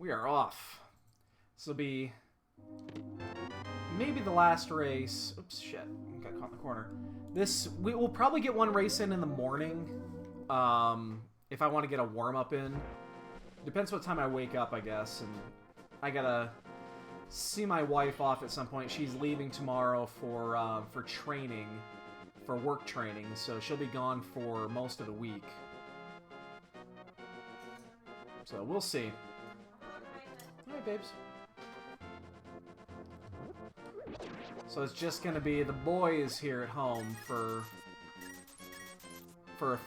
We are off. This will be maybe the last race. Oops, shit. Got caught in the corner. We will probably get one race in the morning. If I want to get a warm-up in. Depends what time I wake up, I guess. And I gotta see my wife off at some point. She's leaving tomorrow for training, for work training. So she'll be gone for most of the week. So we'll see. All right, babes. So it's just gonna be the boys here at home for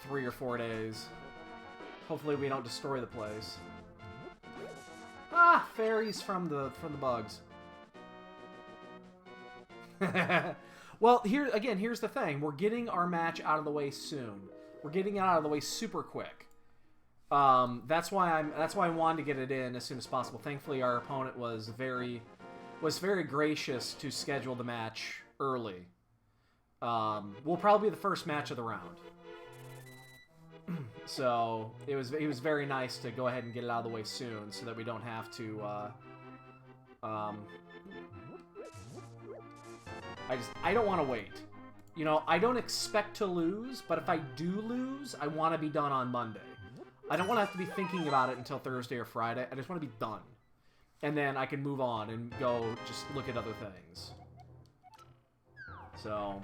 3 or 4 days. Hopefully we don't destroy the place. Ah, fairies from the bugs. Well, here's the thing. We're getting our match out of the way soon. We're getting it out of the way super quick. That's why I wanted to get it in as soon as possible. Thankfully, our opponent was very gracious to schedule the match early. Will probably be the first match of the round. So it was very nice to go ahead and get it out of the way soon, so that we don't have to. I don't want to wait. You know, I don't expect to lose, but if I do lose, I want to be done on Monday. I don't want to have to be thinking about it until Thursday or Friday. I just want to be done. And then I can move on and go just look at other things. So...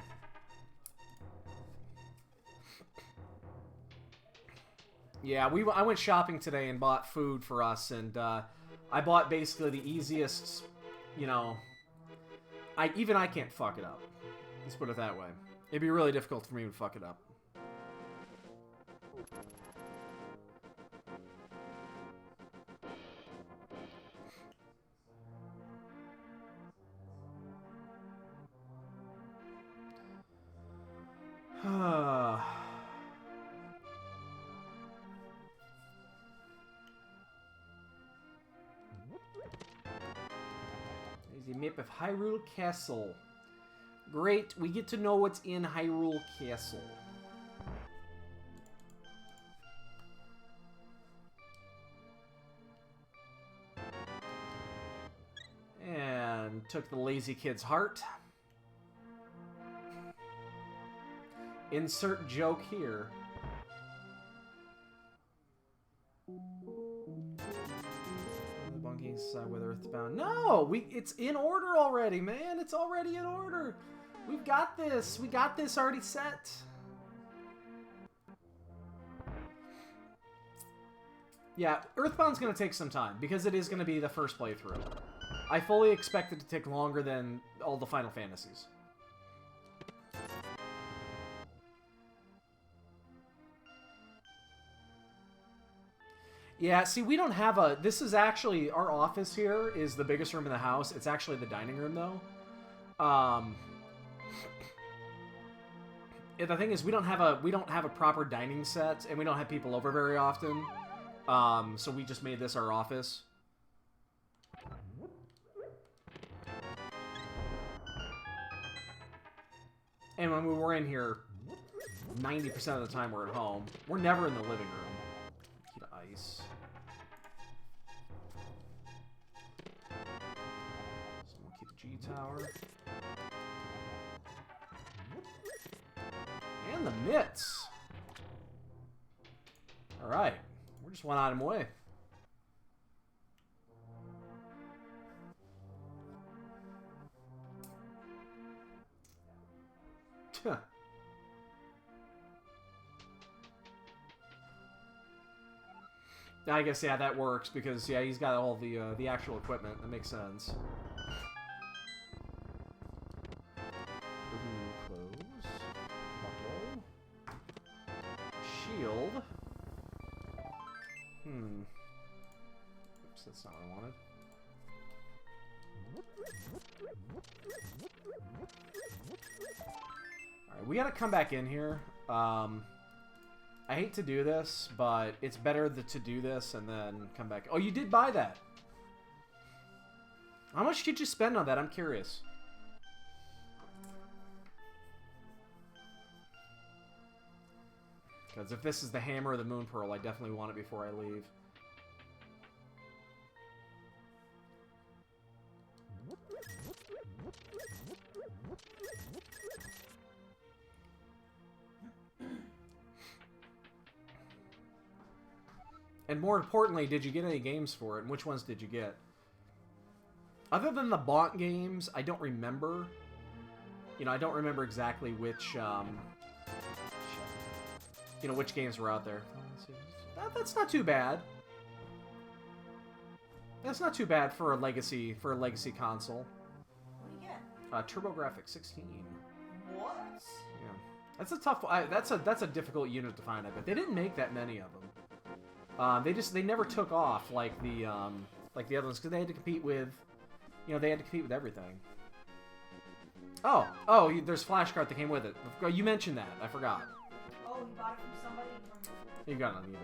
yeah, I went shopping today and bought food for us, and I bought basically the easiest, you know... Even I can't fuck it up. Let's put it that way. It'd be really difficult for me to fuck it up. There's a map of Hyrule Castle. Great, we get to know what's in Hyrule Castle. And took the lazy kid's heart. Insert joke here. The bunking decide whether Earthbound. No, it's in order already, man. It's already in order. We've got this. We got this already set. Yeah, Earthbound's going to take some time because it is going to be the first playthrough. I fully expect it to take longer than all the Final Fantasies. Yeah, see, we don't have a... This is actually... Our office here is the biggest room in the house. It's actually the dining room, though. The thing is, we don't have a proper dining set, and we don't have people over very often. So we just made this our office. And when we're in here, 90% of the time we're at home. We're never in the living room. Key to ice. So we'll keep the G tower. And the mitts. Alright. We're just one item away. I guess, yeah, that works because, yeah, he's got all the actual equipment. That makes sense. Close. Buckle. Shield. Oops, that's not what I wanted. Alright, we gotta come back in here. I hate to do this, but it's better to do this and then come back. Oh, you did buy that. How much did you spend on that? I'm curious. Because if this is the hammer or the moon pearl, I definitely want it before I leave. And more importantly, did you get any games for it? And which ones did you get? Other than the Bonk games, I don't remember. You know, I don't remember exactly which, you know, which games were out there. That's not too bad. That's not too bad for a legacy console. What do you get? TurboGrafx 16. What? Yeah, that's a tough. That's a difficult unit to find. I bet they didn't make that many of them. They never took off like the other ones because they had to compete with, you know, they had to compete with everything. Oh, there's flashcard that came with it. You mentioned that. I forgot. Oh, you bought it from somebody from... You got it on eBay.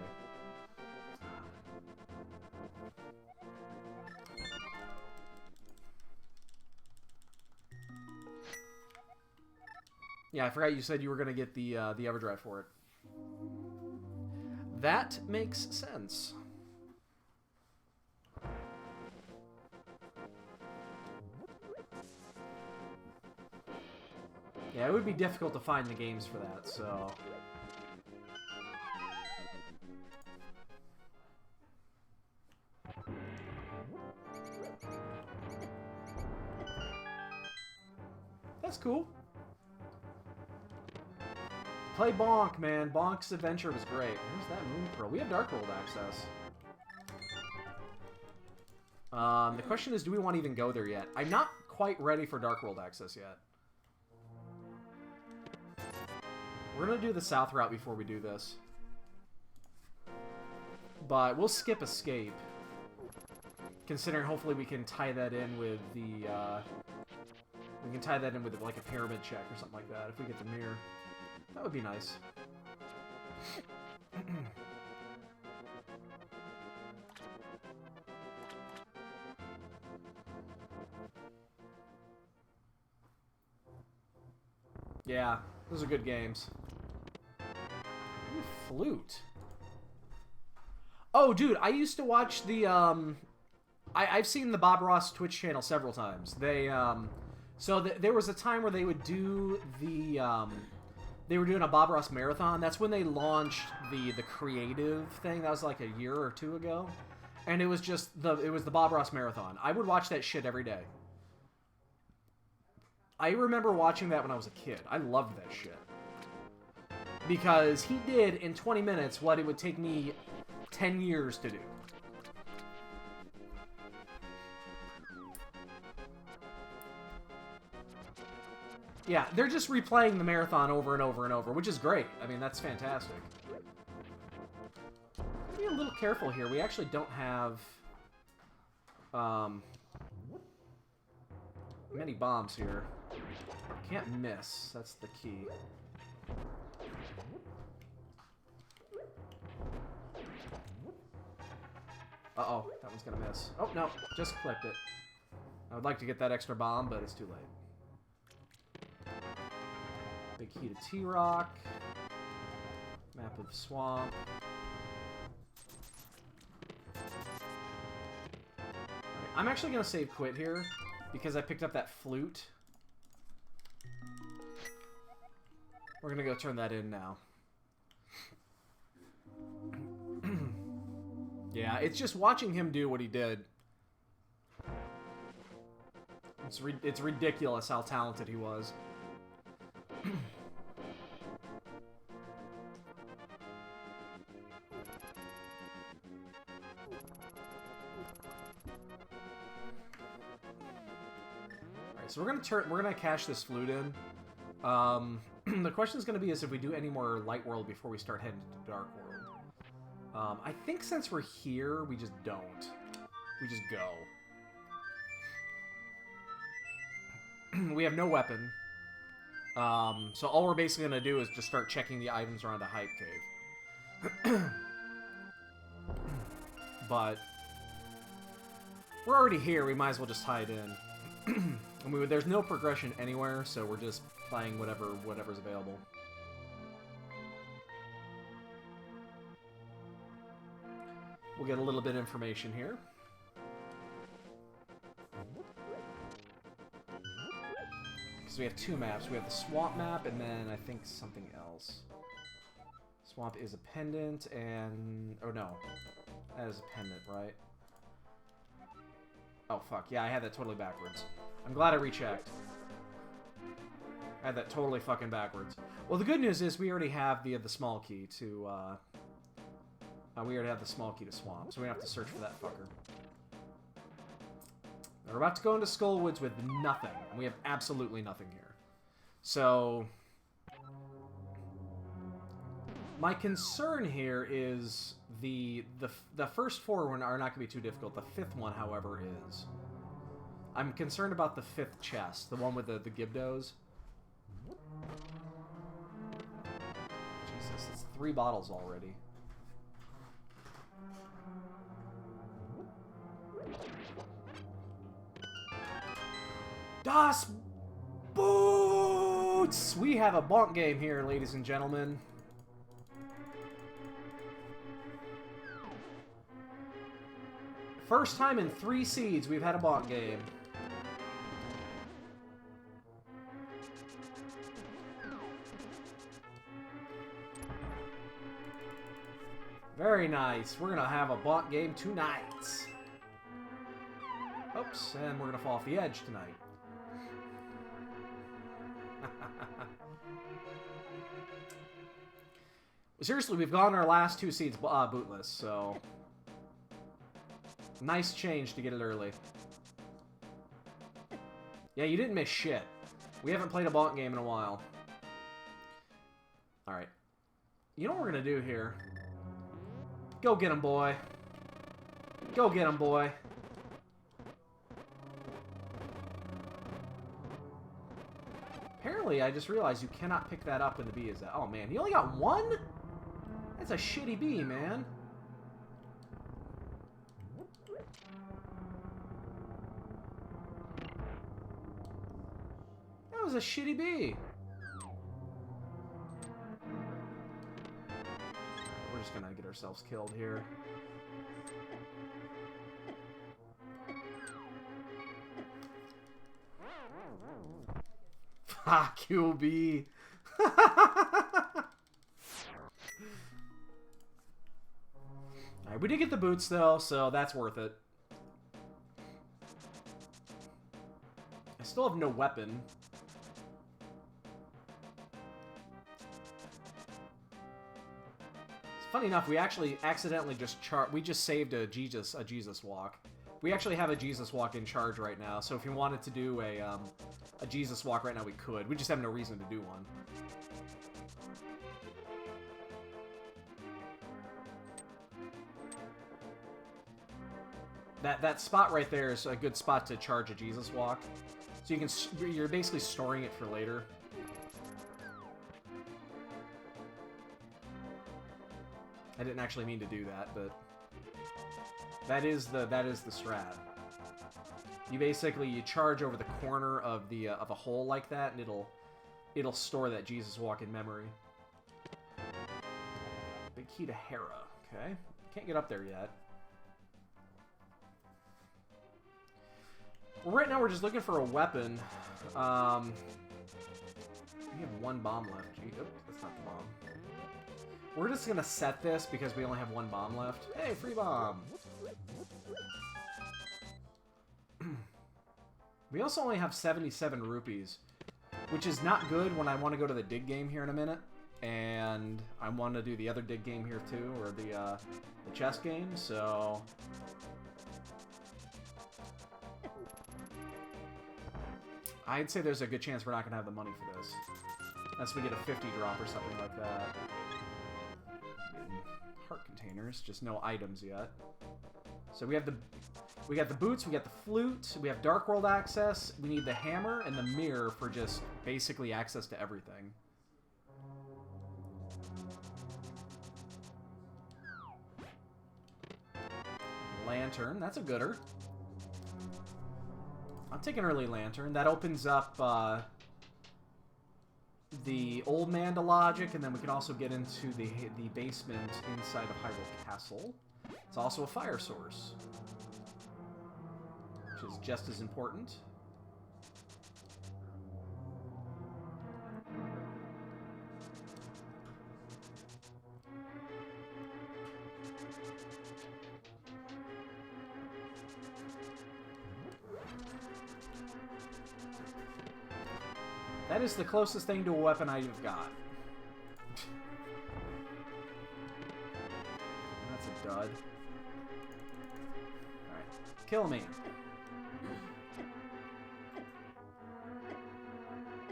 Yeah, I forgot you said you were gonna get the EverDrive for it. That makes sense. Yeah, it would be difficult to find the games for that, so... That's cool. Play Bonk, man. Bonk's adventure was great. Where's that Moon Pearl? We have Dark World access. The question is, do we want to even go there yet? I'm not quite ready for Dark World access yet. We're going to do the south route before we do this. But we'll skip Escape. Considering hopefully we can tie that in with the... we can tie that in with like a pyramid check or something like that if we get the mirror. That would be nice. Yeah, those are good games. Ooh, flute. Oh, dude, I used to watch the, I've seen the Bob Ross Twitch channel several times. They, there was a time where they would do the, they were doing a Bob Ross marathon. That's when they launched the creative thing. That was like a year or two ago. And it was just it was the Bob Ross marathon. I would watch that shit every day. I remember watching that when I was a kid. I loved that shit. Because he did in 20 minutes what it would take me 10 years to do. Yeah, they're just replaying the marathon over and over and over, which is great. I mean, that's fantastic. Be a little careful here. We actually don't have many bombs here. Can't miss. That's the key. Uh-oh, that one's gonna miss. Oh, no, just clicked it. I would like to get that extra bomb, but it's too late. Big key to T-Rock. Map of Swamp. Right, I'm actually going to save quit here because I picked up that flute. We're going to go turn that in now. Yeah, it's just watching him do what he did. It's ridiculous how talented he was. Alright, so we're gonna cash this flute in. The question is gonna be is if we do any more Light World before we start heading to Dark World. I think since we're here, we just don't. We just go. We have no weapon. So all we're basically going to do is just start checking the items around a hype cave. But we're already here, we might as well just tie it in. I mean, there's no progression anywhere, so we're just playing whatever's available. We'll get a little bit of information here. Because we have two maps. We have the swamp map and then I think something else. Swamp is a pendant and... oh no. That is a pendant, right? Oh, fuck. Yeah, I had that totally backwards. I'm glad I rechecked. I had that totally fucking backwards. Well, the good news is we already have the small key to, we already have the small key to swamp, so we don't have to search for that fucker. We're about to go into Skullwoods with nothing. We have absolutely nothing here. So... my concern here is the first 4 are not going to be too difficult. The 5th one, however, is. I'm concerned about the 5th chest, the one with the Gibdos. Jesus, it's 3 bottles already. Das Boots! We have a bonk game here, ladies and gentlemen. First time in 3 seeds we've had a bonk game. Very nice. We're gonna have a bonk game tonight. Oops, and we're gonna fall off the edge tonight. Seriously, we've gone our last 2 seeds bootless, so... nice change to get it early. Yeah, you didn't miss shit. We haven't played a bonk game in a while. Alright. You know what we're gonna do here? Go get him, boy. Go get him, boy. Apparently, I just realized you cannot pick that up when the bee is out. Oh, man. He only got 1? That's a shitty bee, man. That was a shitty bee. We're just gonna get ourselves killed here. Fuck you, bee. Alright, we did get the boots though, so that's worth it. I still have no weapon. Funny enough, we actually accidentally just we just saved a Jesus walk. We actually have a Jesus walk in charge right now, so if we wanted to do a Jesus walk right now, we could. We just have no reason to do one. That spot right there is a good spot to charge a Jesus walk. So you're basically storing it for later. I didn't actually mean to do that, but that is the strat. You charge over the corner of a hole like that, and it'll store that Jesus walk in memory. Big key to Hera. Okay, can't get up there yet. Well, right now we're just looking for a weapon. We have 1 bomb left. Gee, oh, that's not the bomb. We're just gonna set this because we only have 1 bomb left. Hey, free bomb! We also only have 77 rupees, which is not good when I want to go to the dig game here in a minute. And I want to do the other dig game here too, or the chess game, so... I'd say there's a good chance we're not going to have the money for this. Unless we get a 50 drop or something like that. Heart containers, just no items yet. So we got the boots, we got the flute, we have Dark World access, we need the hammer and the mirror for just basically access to everything. Lantern, that's a gooder. I'll take an early lantern. That opens up the Old Manda logic, and then we can also get into the basement inside of Hyrule Castle. It's also a fire source, which is just as important. That is the closest thing to a weapon I've got. That's a dud. Alright. Kill me.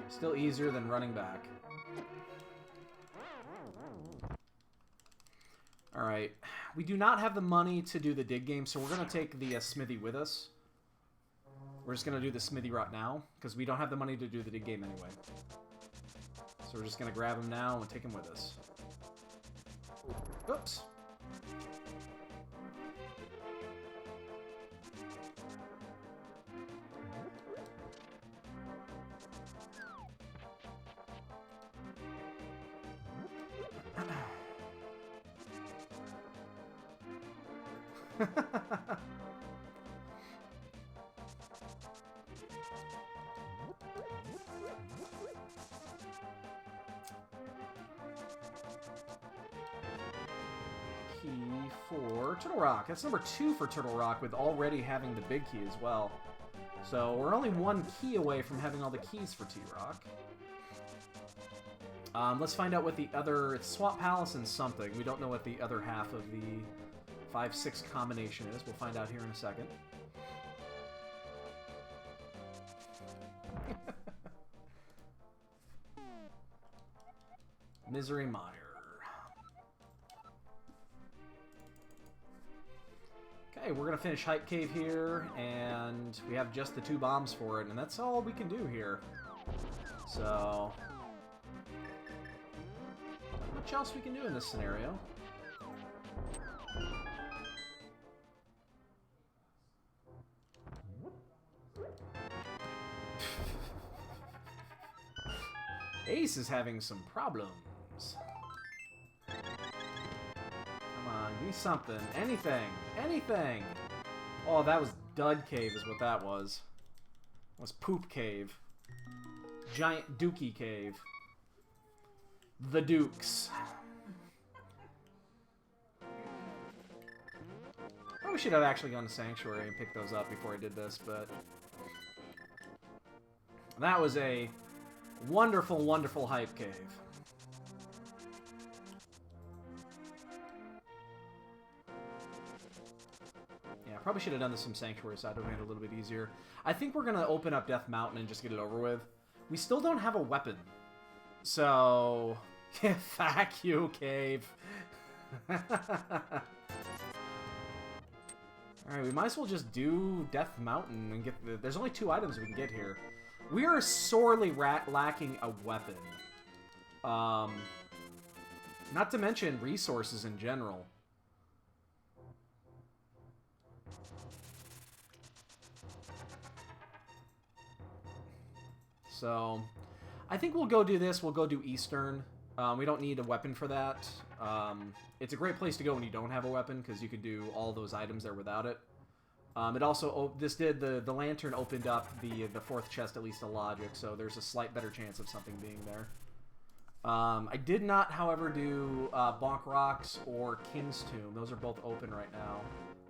Still easier than running back. Alright. We do not have the money to do the dig game, so we're going to take the smithy with us. We're just going to do the smithy route now, because we don't have the money to do the dig game anyway. So we're just going to grab him now and take him with us. Oops. Key for Turtle Rock. That's number 2 for Turtle Rock, with already having the big key as well. So we're only 1 key away from having all the keys for T-Rock. Let's find out what the other... It's Swamp Palace and something. We don't know what the other half of the 5-6 combination is. We'll find out here in a second. Misery Mire. Okay, we're gonna finish Hype Cave here, and we have just the 2 bombs for it, and that's all we can do here. So... not much else we can do in this scenario. Ace is having some problems. Come on, give me something. Anything. Anything. Oh, that was Dud Cave is what that was. It was Poop Cave. Giant Dookie Cave. The Dukes. Probably should have actually gone to Sanctuary and picked those up before I did this, but... that was a wonderful, wonderful Hype Cave. Yeah, probably should have done this from Sanctuary, so I'd have made it a little bit easier. I think we're going to open up Death Mountain and just get it over with. We still don't have a weapon. So... fuck you, Cave. Alright, we might as well just do Death Mountain and get the... There's only 2 items we can get here. We are sorely lacking a weapon. Not to mention resources in general. So, I think we'll go do this. We'll go do Eastern. We don't need a weapon for that. It's a great place to go when you don't have a weapon, because you can do all those items there without it. It also, the lantern opened up the 4th chest, at least to logic, so there's a slight better chance of something being there. I did not, however, do Bonk Rocks or King's Tomb. Those are both open right now.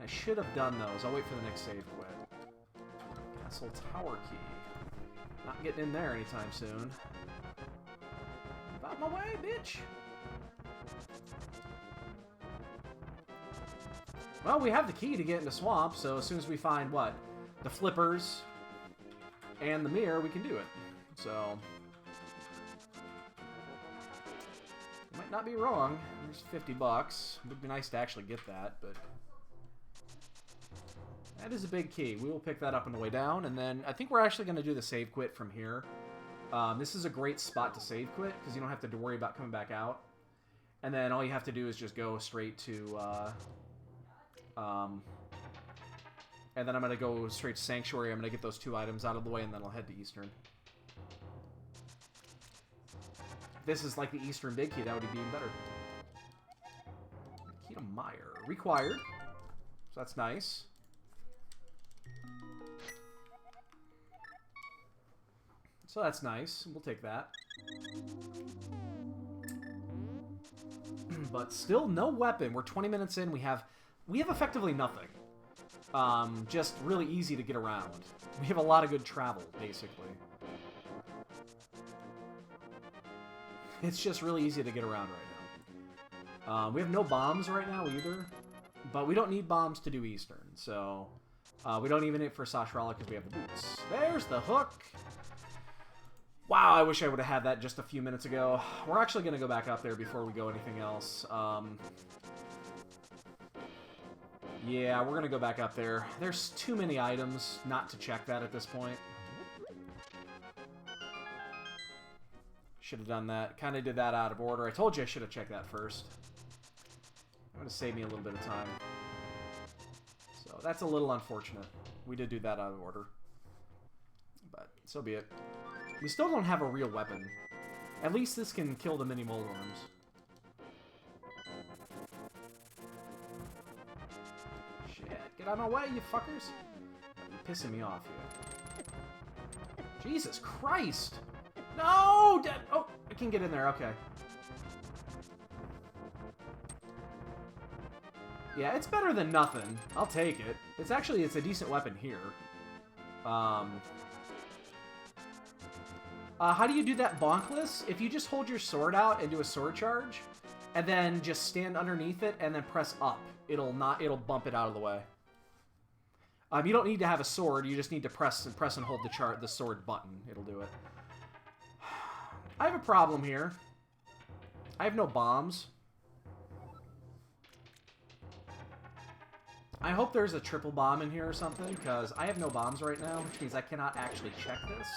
I should have done those. I'll wait for the next save quit. Castle Tower Key. Not getting in there anytime soon. Out my way, bitch! Well, we have the key to get into Swamp, so as soon as we find, what? The flippers and the mirror, we can do it. So... might not be wrong. There's $50. Would be nice to actually get that, but... that is a big key. We will pick that up on the way down, and then I think we're actually going to do the save quit from here. This is a great spot to save quit, because you don't have to worry about coming back out. And then all you have to do is just go straight to... and then I'm going to go straight to Sanctuary. I'm going to get those 2 items out of the way, and then I'll head to Eastern. If this is like the Eastern Big Key, that would be even better. Key to Mire. Required. So that's nice. So that's nice. We'll take that. But still no weapon. We're 20 minutes in. We have effectively nothing. Just really easy to get around. We have a lot of good travel, basically. It's just really easy to get around right now. We have no bombs right now either, but we don't need bombs to do Eastern, so we don't even need it for SRL because we have the boots. There's the hook. Wow, I wish I would have had that just a few minutes ago. We're actually going to go back up there before we go anything else. Yeah, we're going to go back up there. There's too many items not to check that at this point. Should have done that. Kind of did that out of order. I told you I should have checked that first. That would have saved me a little bit of time. So that's a little unfortunate. We did do that out of order. But so be it. We still don't have a real weapon. At least this can kill the mini mole worms. Shit, get out of my way, you fuckers. You're pissing me off here. Jesus Christ! No! Oh, I can get in there, okay. Yeah, it's better than nothing. I'll take it. It's a decent weapon here. How do you do that bonkless? If you just hold your sword out and do a sword charge, and then just stand underneath it and then press up, it'll bump it out of the way. You don't need to have a sword. You just need to press and hold the sword button. It'll do it. I have a problem here. I have no bombs. I hope there's a triple bomb in here or something, because I have no bombs right now, which means I cannot actually check this.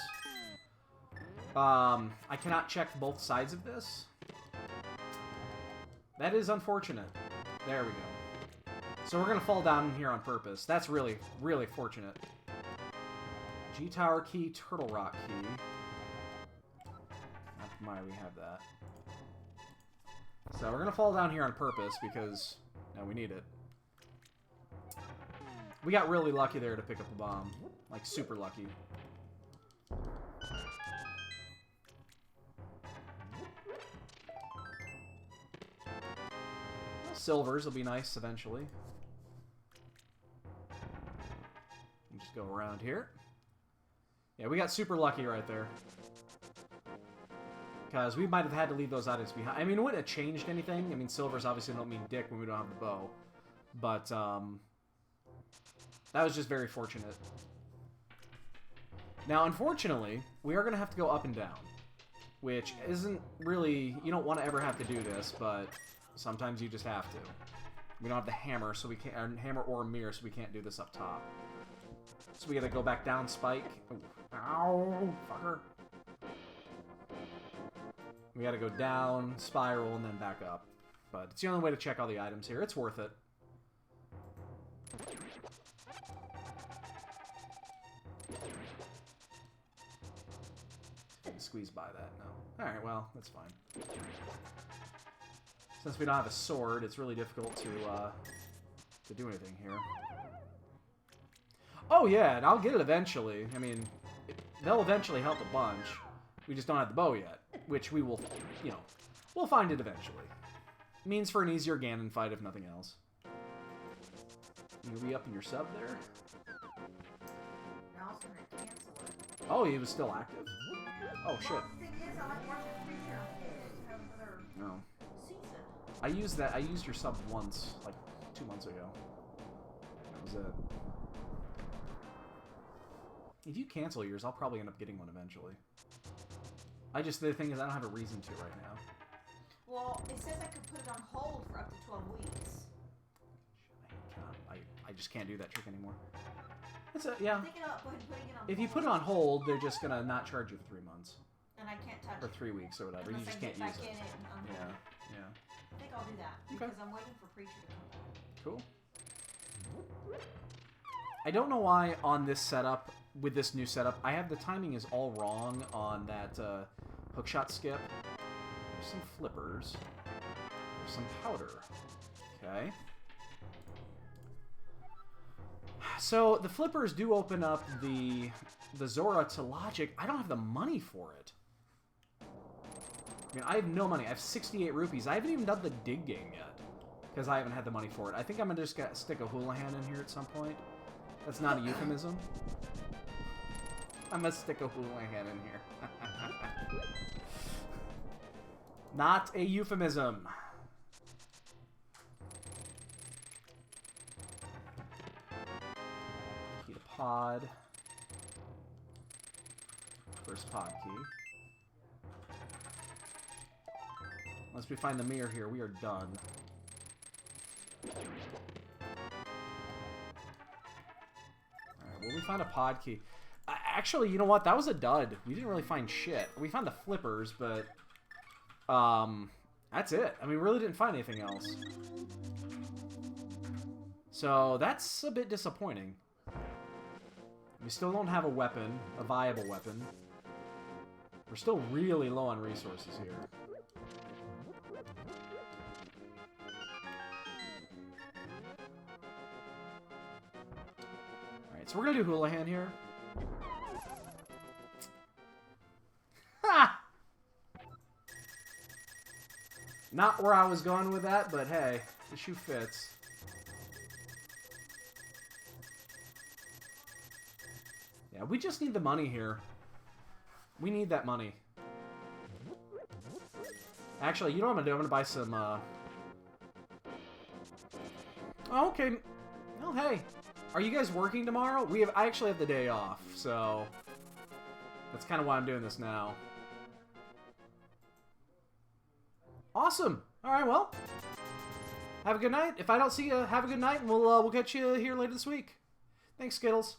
I cannot check both sides of this. That is unfortunate. There we go. So we're going to fall down here on purpose. That's really, really fortunate. G-Tower key, Turtle Rock key. We have that. So we're going to fall down here on purpose because now we need it. We got really lucky there to pick up the bomb. Like, super lucky. Silvers will be nice eventually. Just go around here. Yeah, we got super lucky right there. Because we might have had to leave those items behind. I mean, it wouldn't have changed anything. I mean, silvers obviously don't mean dick when we don't have the bow. But, that was just very fortunate. Now, unfortunately, we are going to have to go up and down. Which isn't really... You don't want to ever have to do this, but sometimes you just have to. We don't have the hammer, so we can't... Or hammer or a mirror, so we can't do this up top. So we got to go back down, Spike. Ooh. Ow, fucker. We gotta go down, spiral, and then back up. But it's the only way to check all the items here. It's worth it. Squeeze by that, no. Alright, well, that's fine. Since we don't have a sword, it's really difficult to do anything here. Oh yeah, and I'll get it eventually. I mean, they'll eventually help a bunch. We just don't have the bow yet. Which we will, you know, we'll find it eventually. Means for an easier Ganon fight, if nothing else. You re-up in your sub there? Now I was gonna cancel it. Oh, he was still active? Oh, shit. Well, the thing is, I like watching Preacher have another No. season. I used your sub once, like 2 months ago. That was it. If you cancel yours, I'll probably end up getting one eventually. The thing is, I don't have a reason to right now. Well, it says I could put it on hold for up to 12 weeks. I just can't do that trick anymore. It's a, yeah. I'm thinking about putting it on If you put it on hold, they're just gonna not charge you for 3 months. and I can't touch Or it. 3 weeks or whatever. Unless You just I can't get use back it. in it and Yeah, yeah. I think I'll do that because I'm waiting for Preacher to come back. Cool. I don't know why on this setup, with this new setup, I have the timing is all wrong on that hookshot skip. There's some flippers. There's some powder. Okay. So the flippers do open up the Zora to logic. I don't have the money for it. I mean, I have no money. I have 68 rupees. I haven't even done the dig game yet because I haven't had the money for it. I think I'm gonna just stick a Houlihan in here at some point. That's not a euphemism. I'm gonna stick a Houlihan in here. Not a euphemism. Key to pod. First pod key. Once we find the mirror here, we are done. Alright, well, we found a pod key. Actually, you know what? That was a dud. We didn't really find shit. We found the flippers, but... that's it. I mean, we really didn't find anything else. So, that's a bit disappointing. We still don't have a weapon, a viable weapon. We're still really low on resources here. Alright, so we're gonna do Houlihan here. Ha! Not where I was going with that, but hey, the shoe fits. Yeah, we just need the money here. We need that money. Actually, you know what I'm gonna do? I'm gonna buy some, Oh, okay. Well, hey. Are you guys working tomorrow? I actually have the day off, so... That's kind of why I'm doing this now. Awesome! Alright, well. Have a good night. If I don't see you, have a good night, and we'll catch you here later this week. Thanks, Skittles.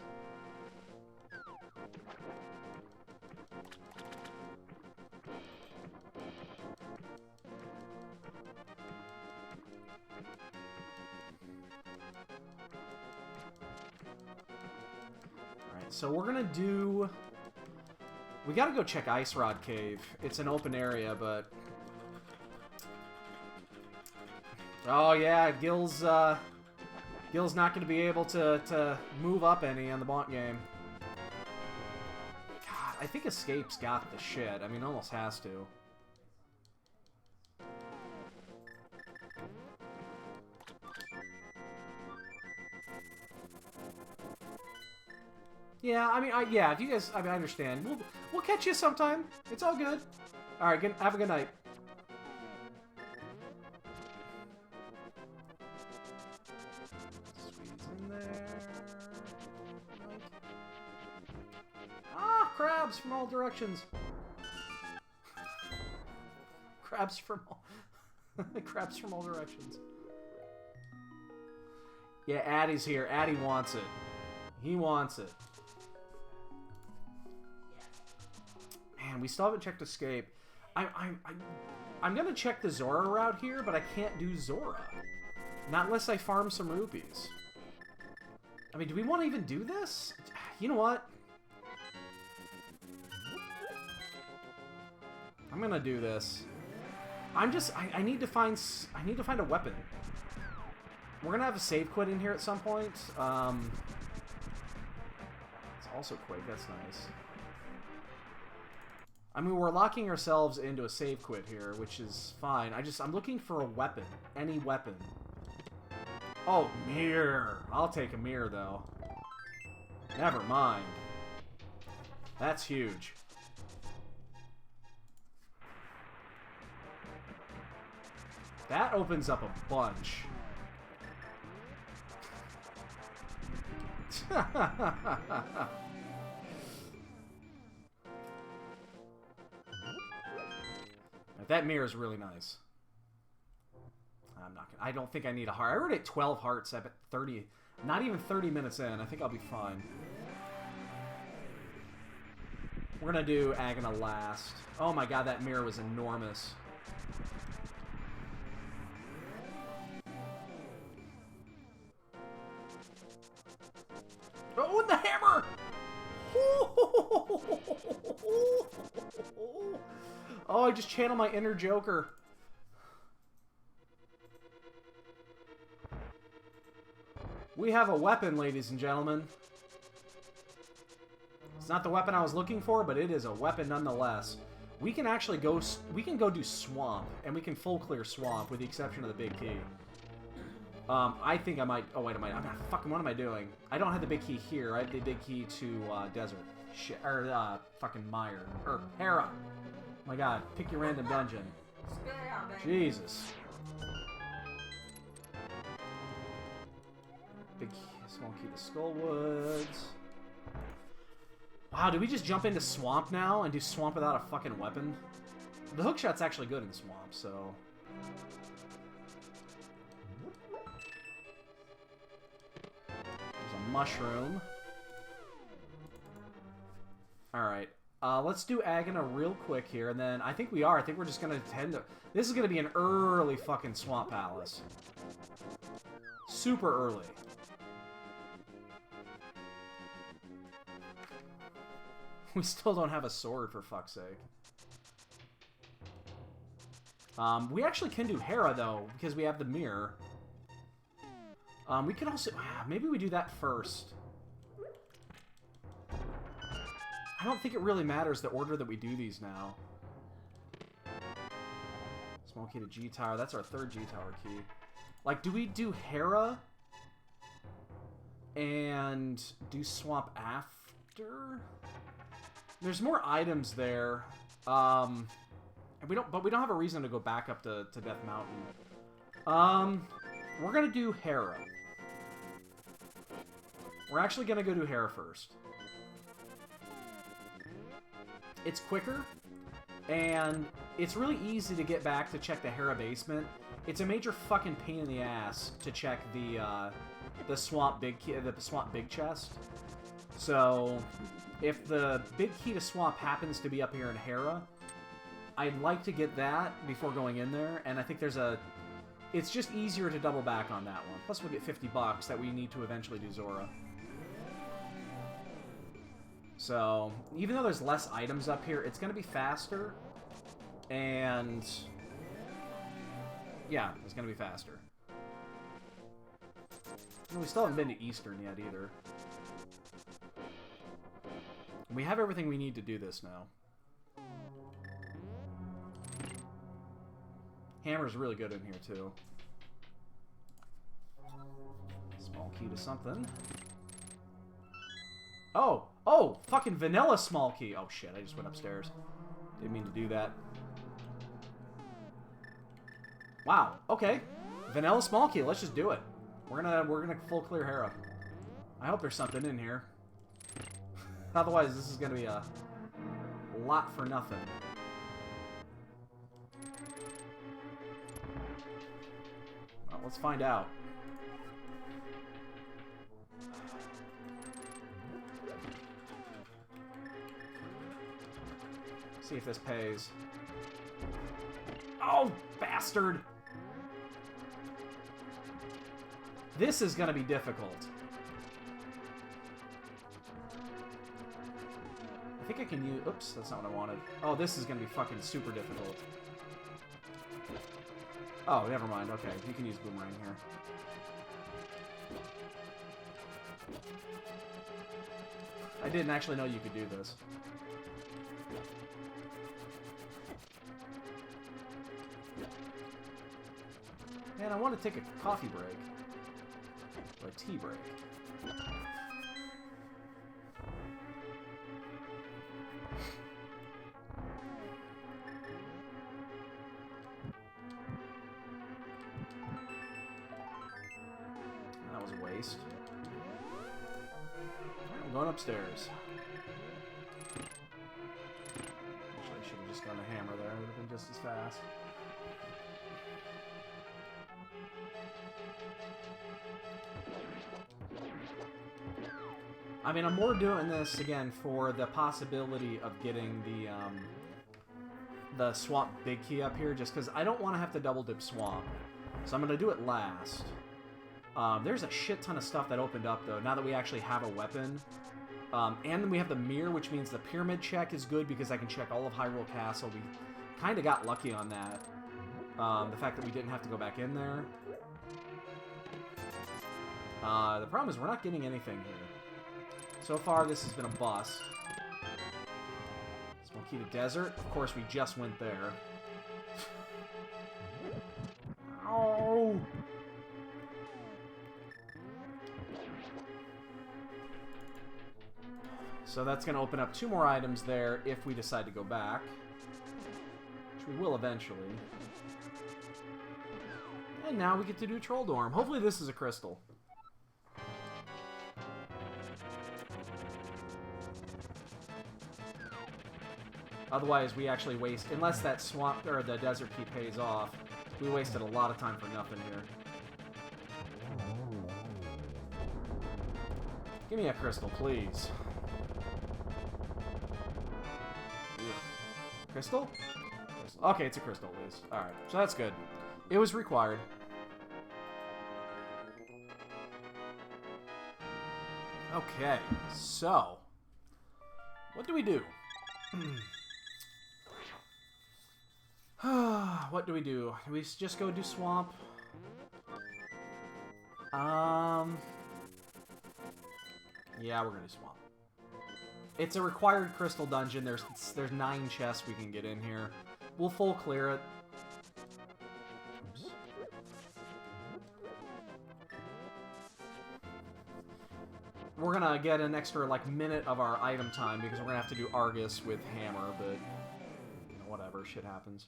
So we're gonna do... We gotta go check Ice Rod Cave. It's an open area, but... Oh yeah, Gil's not gonna be able to move up any on the Bont game. God, I think Escape's got the shit. I mean, almost has to. Yeah, I mean, yeah, if you guys, I mean, I understand. We'll catch you sometime. It's all good. All right, have a good night. Squeeze in there. Ah, crabs from all directions. Crabs from all, crabs from all directions. Yeah, Addy's here. Addy wants it. He wants it. Man, we still haven't checked Escape. I'm gonna check the Zora route here, but I can't do Zora. Not unless I farm some rupees. I mean, do we want to even do this? You know what? I'm gonna do this. I need to find a weapon. We're gonna have a save quit in here at some point. It's also Quake, that's nice. I mean, we're locking ourselves into a save quit here, which is fine. I'm looking for a weapon. Any weapon. Oh, mirror. I'll take a mirror, though. Never mind. That's huge. That opens up a bunch. That mirror is really nice. I'm not gonna, I don't think I need a heart. I already at 12 hearts. I'm at 30. Not even 30 minutes in. I think I'll be fine. We're gonna do Agana last. Oh my god, that mirror was enormous. Oh, and the hammer! Oh, I just channeled my inner Joker. We have a weapon, ladies and gentlemen. It's not the weapon I was looking for, but it is a weapon nonetheless. We can actually go... We can go do Swamp, and we can full clear Swamp, with the exception of the big key. I think I might... Oh, wait, I'm not... Fucking, what am I doing? I don't have the big key here. I have the big key to, Desert. Shit. Or, fucking Mire. Or, Hera. Oh my god, pick your random dungeon. Spit it out, baby. Jesus. Big small key to Skullwoods. Wow, did we just jump into Swamp now and do Swamp without a fucking weapon? The hookshot's actually good in Swamp, so... There's a mushroom. Alright. Let's do Agana real quick here, and then I think we are. I think we're just gonna tend to... This is gonna be an early fucking Swamp Palace. Super early. We still don't have a sword, for fuck's sake. We actually can do Hera, though, because we have the mirror. We could also... Maybe we do that first. I don't think it really matters the order that we do these now. Small key to G-Tower. That's our third G-Tower key. Like, do we do Hera and do Swamp after? There's more items there. And we don't have a reason to go back up to Death Mountain. We're gonna do Hera. We're actually gonna go do Hera first. It's quicker, and it's really easy to get back to check the Hera basement. It's a major fucking pain in the ass to check the swamp big key, the swamp big chest. So, if the big key to swamp happens to be up here in Hera, I'd like to get that before going in there, and I think there's a... It's just easier to double back on that one. Plus we'll get $50 that we need to eventually do Zora. So, even though there's less items up here, it's going to be faster. And... yeah, it's going to be faster. We still haven't been to Eastern yet, either. We have everything we need to do this now. Hammer's really good in here, too. Small key to something. Oh! Oh! Fucking vanilla small key! Oh shit, I just went upstairs. Didn't mean to do that. Wow, okay. Vanilla small key, let's just do it. We're gonna full clear Hera. I hope there's something in here. Otherwise, this is gonna be a lot for nothing. Well, let's find out. See if this pays. Oh, bastard! This is gonna be difficult. I think I can use... Oops, that's not what I wanted. Oh, this is gonna be fucking super difficult. Oh, never mind. Okay, you can use Boomerang here. I didn't actually know you could do this. Man, I want to take a coffee break. Or a tea break. That was a waste. Alright, I'm going upstairs. Actually, I should have just gone to Hammer there. It would have been just as fast. I mean, I'm more doing this, again, for the possibility of getting the Swamp Big Key up here, just because I don't want to have to double dip Swamp. So I'm going to do it last. There's a shit ton of stuff that opened up, though, now that we actually have a weapon. And then we have the mirror, which means the pyramid check is good, because I can check all of Hyrule Castle. We kind of got lucky on that. The fact that we didn't have to go back in there. The problem is we're not getting anything here. So far, this has been a bust. Small key to desert. Of course, we just went there. Ow! So that's going to open up 2 more items there if we decide to go back. Which We will eventually. And now we get to do Troll Dorm. Hopefully this is a crystal. Otherwise, we actually waste... Unless that swamp or the desert key pays off, we wasted a lot of time for nothing here. Give me a crystal, please. Crystal? Crystal? Okay, it's a crystal, at least. Alright, so that's good. It was required. Okay, so... What do we do? What do we do? Do we just go do swamp? Yeah, we're gonna do swamp. It's a required crystal dungeon. There's 9 chests we can get in here. We'll full clear it. Oops. We're gonna get an extra like minute of our item time because we're gonna have to do Argus with Hammer, but you know, whatever, shit happens.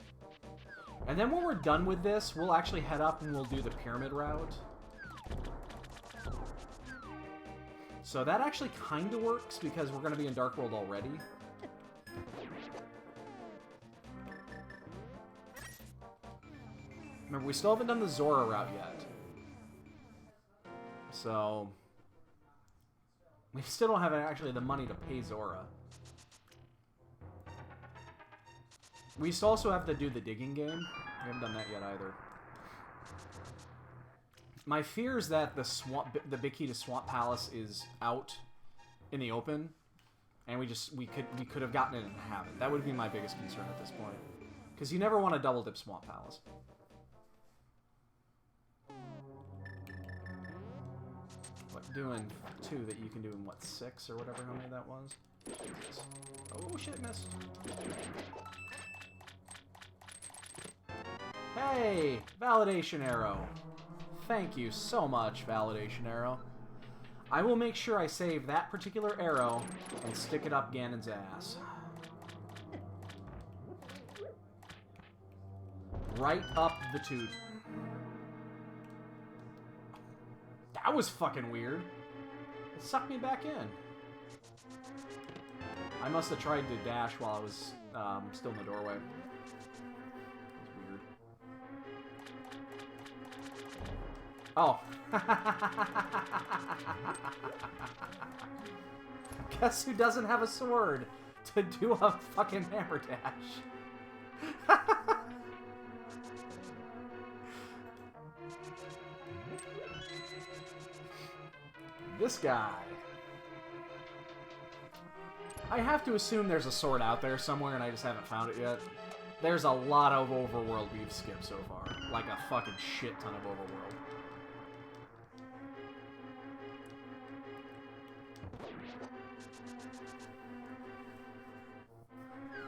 And then when we're done with this, we'll actually head up and we'll do the pyramid route. So that actually kind of works because we're going to be in Dark World already. Remember, we still haven't done the Zora route yet. So... we still don't have actually the money to pay Zora. We still also have to do the digging game. We haven't done that yet either. My fear is that the big key to Swamp Palace is out in the open, and we could have gotten it and haven't. That would be my biggest concern at this point, because you never want to double dip Swamp Palace. What, doing 2 that you can do in what, 6 or whatever? How many that was? Oh shit, missed. Hey, validation arrow. Thank you so much, validation arrow. I will make sure I save that particular arrow and stick it up Ganon's ass. Right up the toot. That was fucking weird. It sucked me back in. I must have tried to dash while I was still in the doorway. Oh. Guess who doesn't have a sword to do a fucking hammer dash? This guy. I have to assume there's a sword out there somewhere and I just haven't found it yet. There's a lot of overworld we've skipped so far. Like a fucking shit ton of overworld.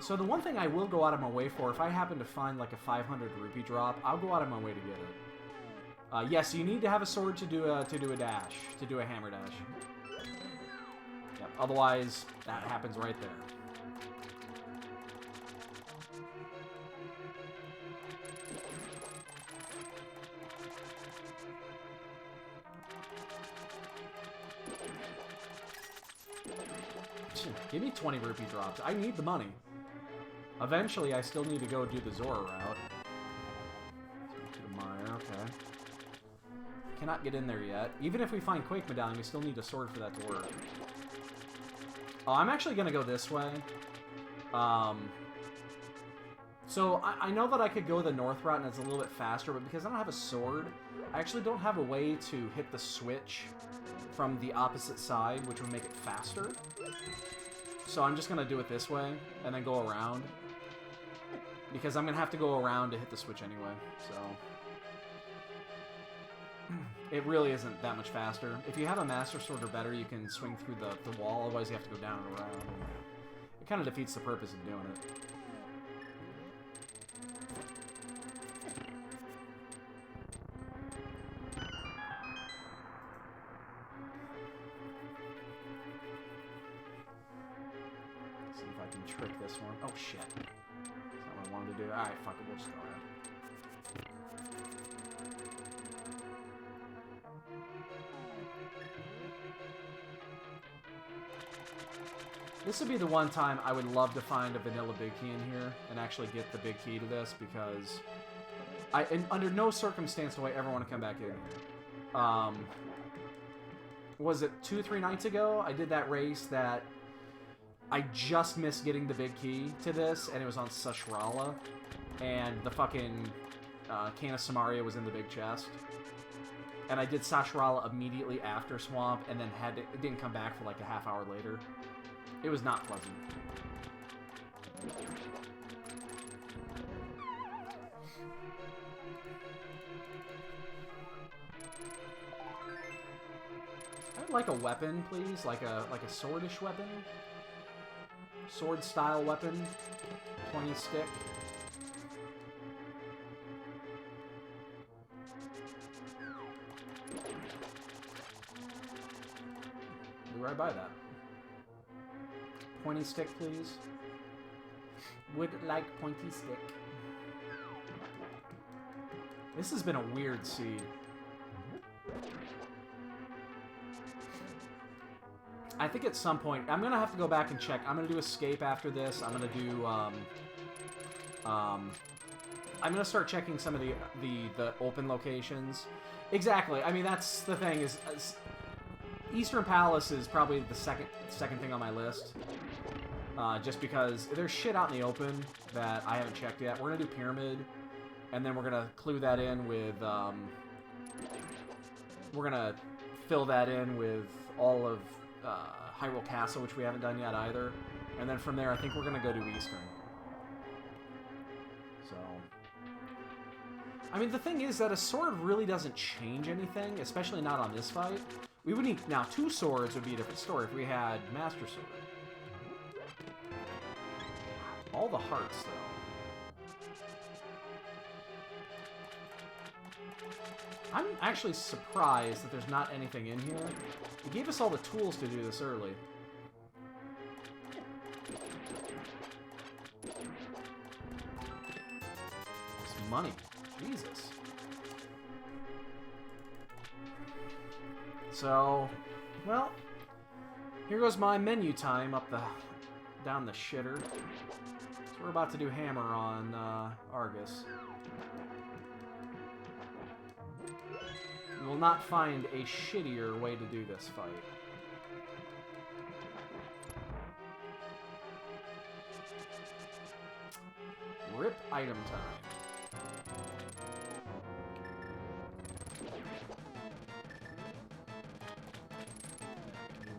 So the one thing I will go out of my way for, if I happen to find like a 500 rupee drop, I'll go out of my way to get it. Yes, you need to have a sword to do a dash, to do a hammer dash. Yep. Otherwise, that happens right there. Give me 20 rupee drops. I need the money. Eventually, I still need to go do the Zora route. To the mire, okay. Cannot get in there yet. Even if we find Quake Medallion, we still need a sword for that to work. Oh, I'm actually going to go this way. So, I know that I could go the north route and it's a little bit faster, but because I don't have a sword, I actually don't have a way to hit the switch from the opposite side, which would make it faster. So I'm just going to do it this way, and then go around. Because I'm going to have to go around to hit the switch anyway, so... It really isn't that much faster. If you have a Master Sword or better, you can swing through the wall, otherwise you have to go down and around. And it kind of defeats the purpose of doing it. See if I can trick this one. Oh shit. That's not what I wanted to do. Alright, fuck it, we'll just go ahead. This would be the one time I would love to find a vanilla big key in here and actually get the big key to this, because under no circumstance do I ever want to come back in here. Was it 2-3 nights ago? I did that race that I just missed getting the big key to this, and it was on SRL, and the fucking can of Samaria was in the big chest. And I did SRL immediately after Swamp, and then it didn't come back for like a half hour later. It was not pleasant. I'd like a weapon, please, like a swordish weapon, sword style weapon, pointy stick. Be right by that. Pointy stick, please. Would like pointy stick. This has been a weird seed. I think at some point I'm gonna have to go back and check. I'm gonna do escape after this. I'm gonna do I'm gonna start checking some of the open locations. Exactly. I mean, that's the thing is Eastern Palace is probably the second thing on my list. Just because there's shit out in the open that I haven't checked yet. We're gonna do Pyramid, and then we're gonna clue that in with we're gonna fill that in with all of Hyrule Castle, which we haven't done yet either. And then from there, I think we're gonna go to Eastern. So, I mean, the thing is that a sword really doesn't change anything, especially not on this fight. We would need now 2 swords would be a different story if we had Master Sword. All the hearts, though. I'm actually surprised that there's not anything in here. It gave us all the tools to do this early. It's money. Jesus. So, well, here goes my menu time down the shitter. So we're about to do Hammer on Argus. You will not find a shittier way to do this fight. Rip item time.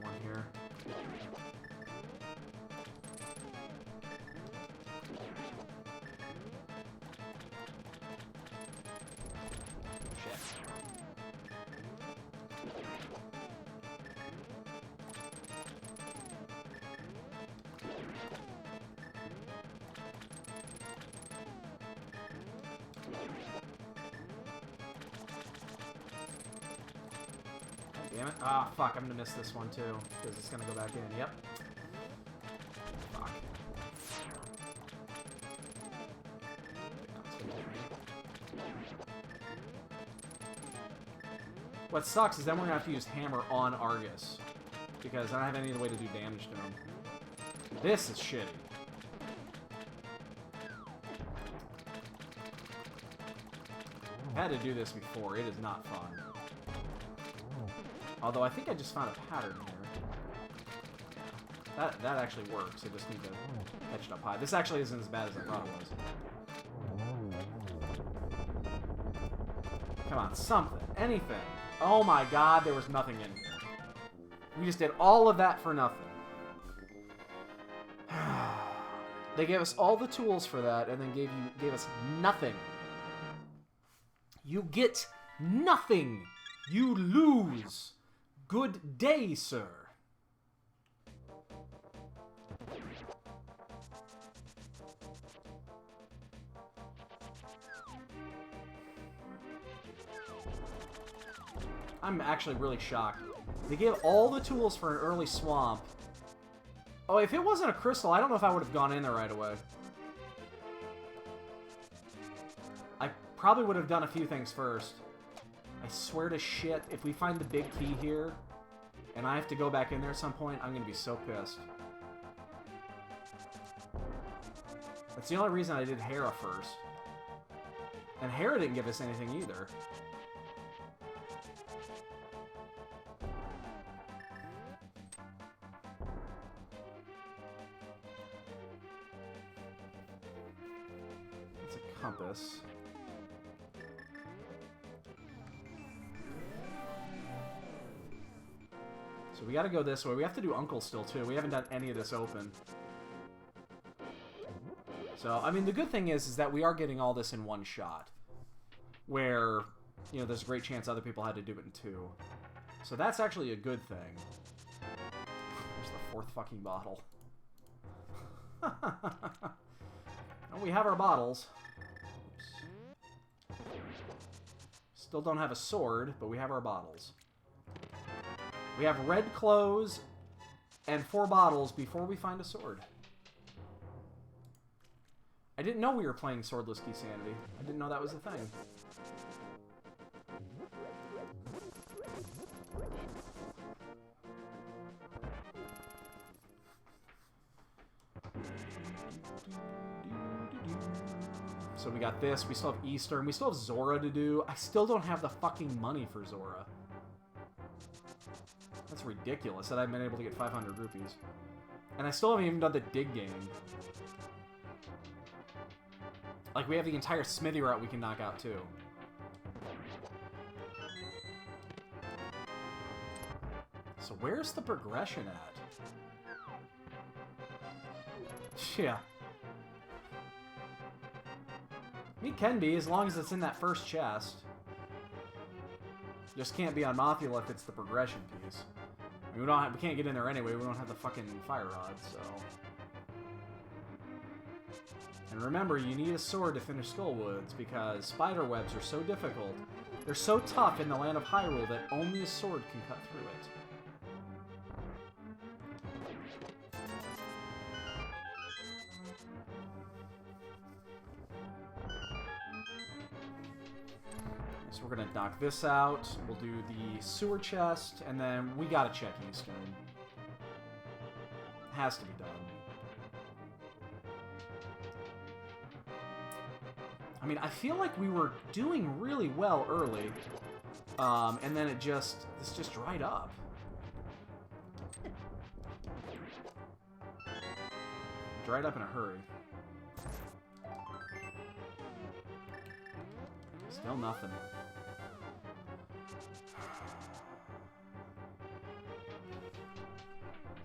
One here. Damn it. Ah, fuck, I'm gonna miss this one too, because it's gonna go back in. Yep. Fuck. What sucks is then we're gonna have to use Hammer on Argus, because I don't have any other way to do damage to him. This is shitty. I had to do this before. It is not fun. Although I think I just found a pattern here. That actually works. I just need to catch it up high. This actually isn't as bad as I thought it was. Come on, something. Anything. Oh my god, there was nothing in here. We just did all of that for nothing. They gave us all the tools for that, and then gave us nothing. You get nothing. You lose. Good day, sir. I'm actually really shocked. They gave all the tools for an early swamp. Oh, if it wasn't a crystal, I don't know if I would have gone in there right away. probably would have done a few things first. I swear to shit, if we find the big key here, and I have to go back in there at some point, I'm going to be so pissed. That's the only reason I did Hera first. And Hera didn't give us anything either. It's a compass. So we gotta go this way. We have to do Uncle still, too. We haven't done any of this open. So, I mean, the good thing is that we are getting all this in one shot. Where, you know, there's a great chance other people had to do it in two. So that's actually a good thing. There's the fourth fucking bottle. And we have our bottles. Oops. Still don't have a sword, but we have our bottles. We have red clothes and 4 bottles before we find a sword. I didn't know we were playing Swordless Keysanity. I didn't know that was a thing. So we got this. We still have Easter. And we still have Zora to do. I still don't have the fucking money for Zora. That's ridiculous that I've been able to get 500 rupees. And I still haven't even done the dig game. Like, we have the entire Smithy route we can knock out, too. So where's the progression at? Yeah. It can be, as long as it's in that first chest. Just can't be on Mothula if it's the progression piece. I mean, we can't get in there anyway. We don't have the fucking fire rod, so... And remember, you need a sword to finish Skullwoods, because spider webs are so difficult. They're so tough in the land of Hyrule that only a sword can cut through it. So we're gonna knock this out. We'll do the sewer chest, and then we gotta check Eastern. Has to be done. I mean, I feel like we were doing really well early, and then this just dried up. Dried up in a hurry. Still nothing.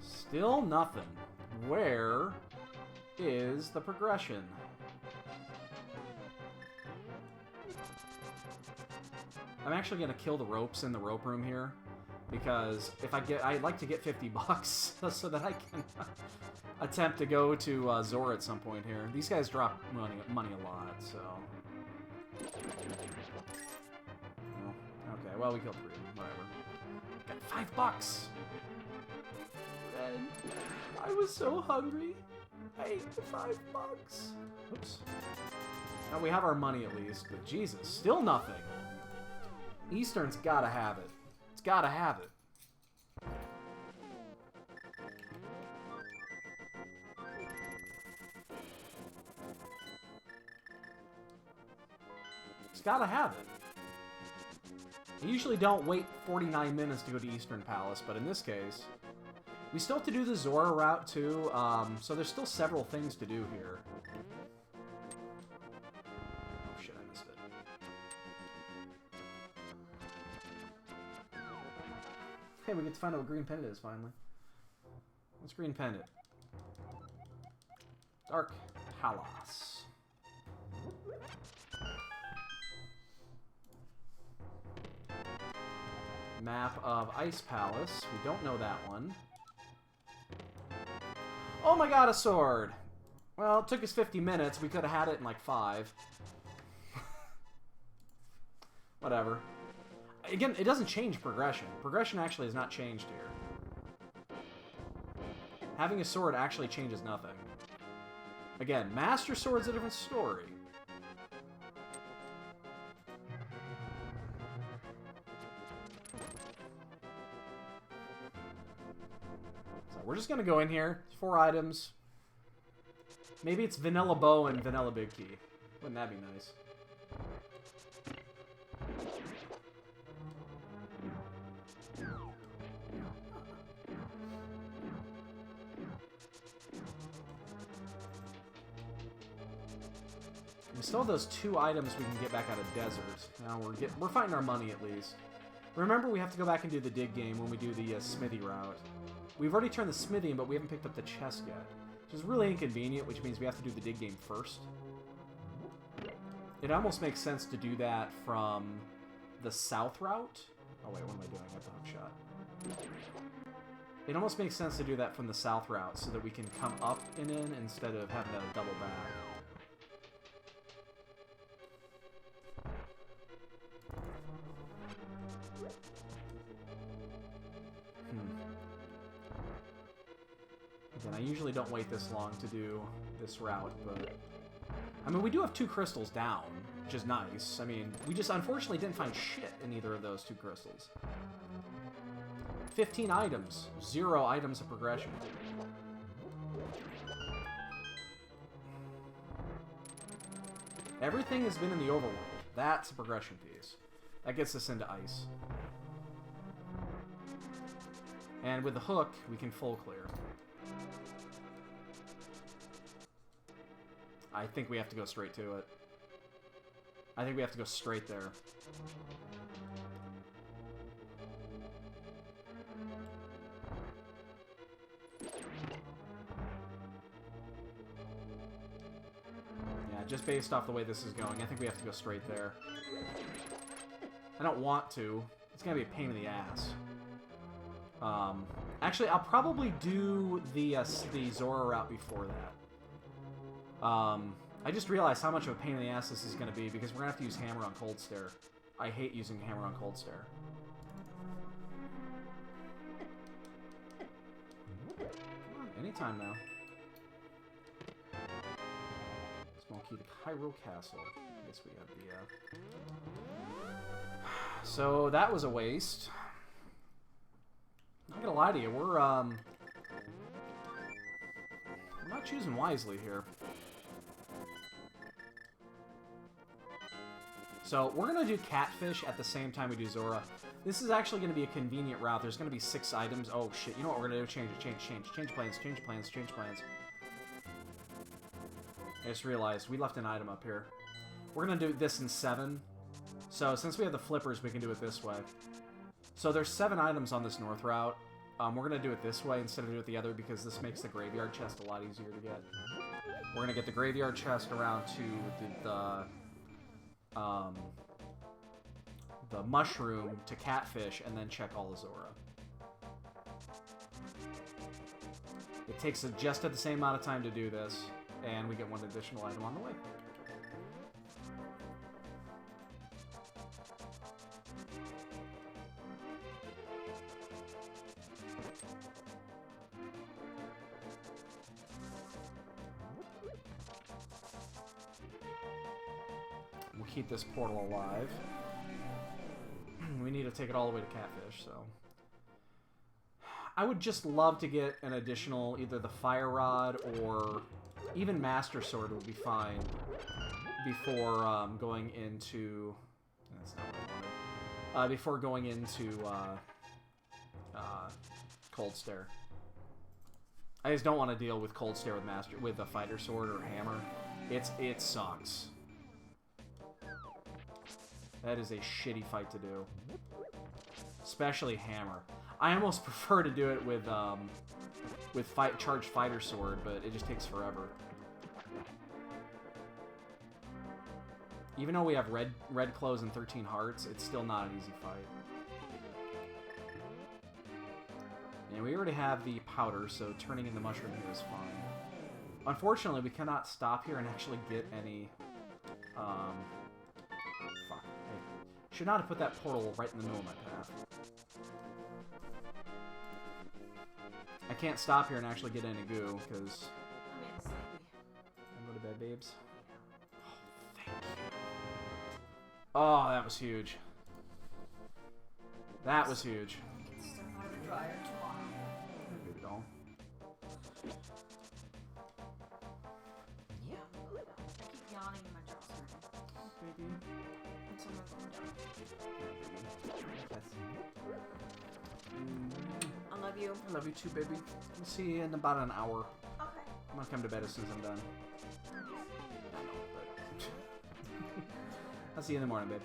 Still nothing. Where is the progression? I'm actually gonna kill the ropes in the rope room here, because if I'd like to get 50 bucks so that I can attempt to go to Zora at some point here. These guys drop money a lot, so. Okay, well we killed 3, whatever. Got $5. And I was so hungry. I ate the $5. Oops. Now we have our money at least, but Jesus, still nothing. Eastern's gotta have it. It's gotta have it. It's gotta have it. I usually don't wait 49 minutes to go to Eastern Palace, but in this case, we still have to do the Zora route too, so there's still several things to do here. Oh shit, I missed it. Hey, we get to find out what Green Pendant is, finally. What's Green Pendant? Dark Palace. Map of Ice Palace. We don't know that one. Oh my god, a sword! Well, it took us 50 minutes. We could have had it in like 5. Whatever. Again, it doesn't change progression. Progression actually has not changed here. Having a sword actually changes nothing. Again, Master Sword's a different story. we're just gonna go in here. 4 items. Maybe it's Vanilla Bow and Vanilla Big Key. Wouldn't that be nice? We still have those 2 items we can get back out of desert. Now we're fighting our money at least. Remember, we have to go back and do the dig game when we do the smithy route. We've already turned the smithy in, but we haven't picked up the chest yet, which is really inconvenient, which means we have to do the dig game first. It almost makes sense to do that from the south route. Oh wait, what am I doing? I have the hook shot. It almost makes sense to do that from the south route so that we can come up and in instead of having to double back. Again, I usually don't wait this long to do this route, but... I mean, we do have 2 crystals down, which is nice. I mean, we just unfortunately didn't find shit in either of those 2 crystals. 15 items. 0 items of progression. Everything has been in the overworld. That's a progression piece. That gets us into ice. And with the hook, we can full clear. I think we have to go straight to it. I think we have to go straight there. Yeah, just based off the way this is going, I think we have to go straight there. I don't want to. It's gonna be a pain in the ass. Actually, I'll probably do the Zora route before that. I just realized how much of a pain in the ass this is going to be because we're going to have to use hammer on cold stare. I hate using hammer on cold stare. Come on, anytime now. Small key to Cairo Castle. I guess we have the, So, that was a waste. I'm not gonna lie to you, we're not choosing wisely here. So, we're going to do Catfish at the same time we do Zora. This is actually going to be a convenient route. There's going to be 6 items. Oh, shit. You know what we're going to do? Change plans. I just realized we left an item up here. We're going to do this in 7. So, since we have the flippers, we can do it this way. So, there's 7 items on this north route. We're going to do it this way instead of do it the other because this makes the graveyard chest a lot easier to get. We're going to get the graveyard chest around to the mushroom to Catfish and then check all the Zora. It takes just at the same amount of time to do this, and we get 1 additional item on the way. We'll keep this portal alive. We need to take it all the way to Catfish, so... I would just love to get an additional, either the Fire Rod or even Master Sword would be fine before going into... That's not what I wanted. Before going into Cold Stare. I just don't want to deal with Cold Stare with a Fighter Sword or Hammer. It sucks. That is a shitty fight to do. Especially Hammer. I almost prefer to do it with Charged Fighter Sword, but it just takes forever. Even though we have red clothes and 13 hearts, it's still not an easy fight. And we already have the powder, so turning in the mushroom here is fine. Unfortunately, we cannot stop here and actually get any... Fuck. I should not have put that portal right in the middle of my path. I can't stop here and actually get any goo, because... I'm go to bed, babes. Oh, thank you. Oh, that was huge. That was huge. Get stuff out of the dryer tomorrow. Baby doll. maybe? It's on my phone. I love you. I love you too, baby. We'll see you in about an hour. Okay. I'm gonna come to bed as soon as I'm done. I know, but... I'll see you in the morning, babe.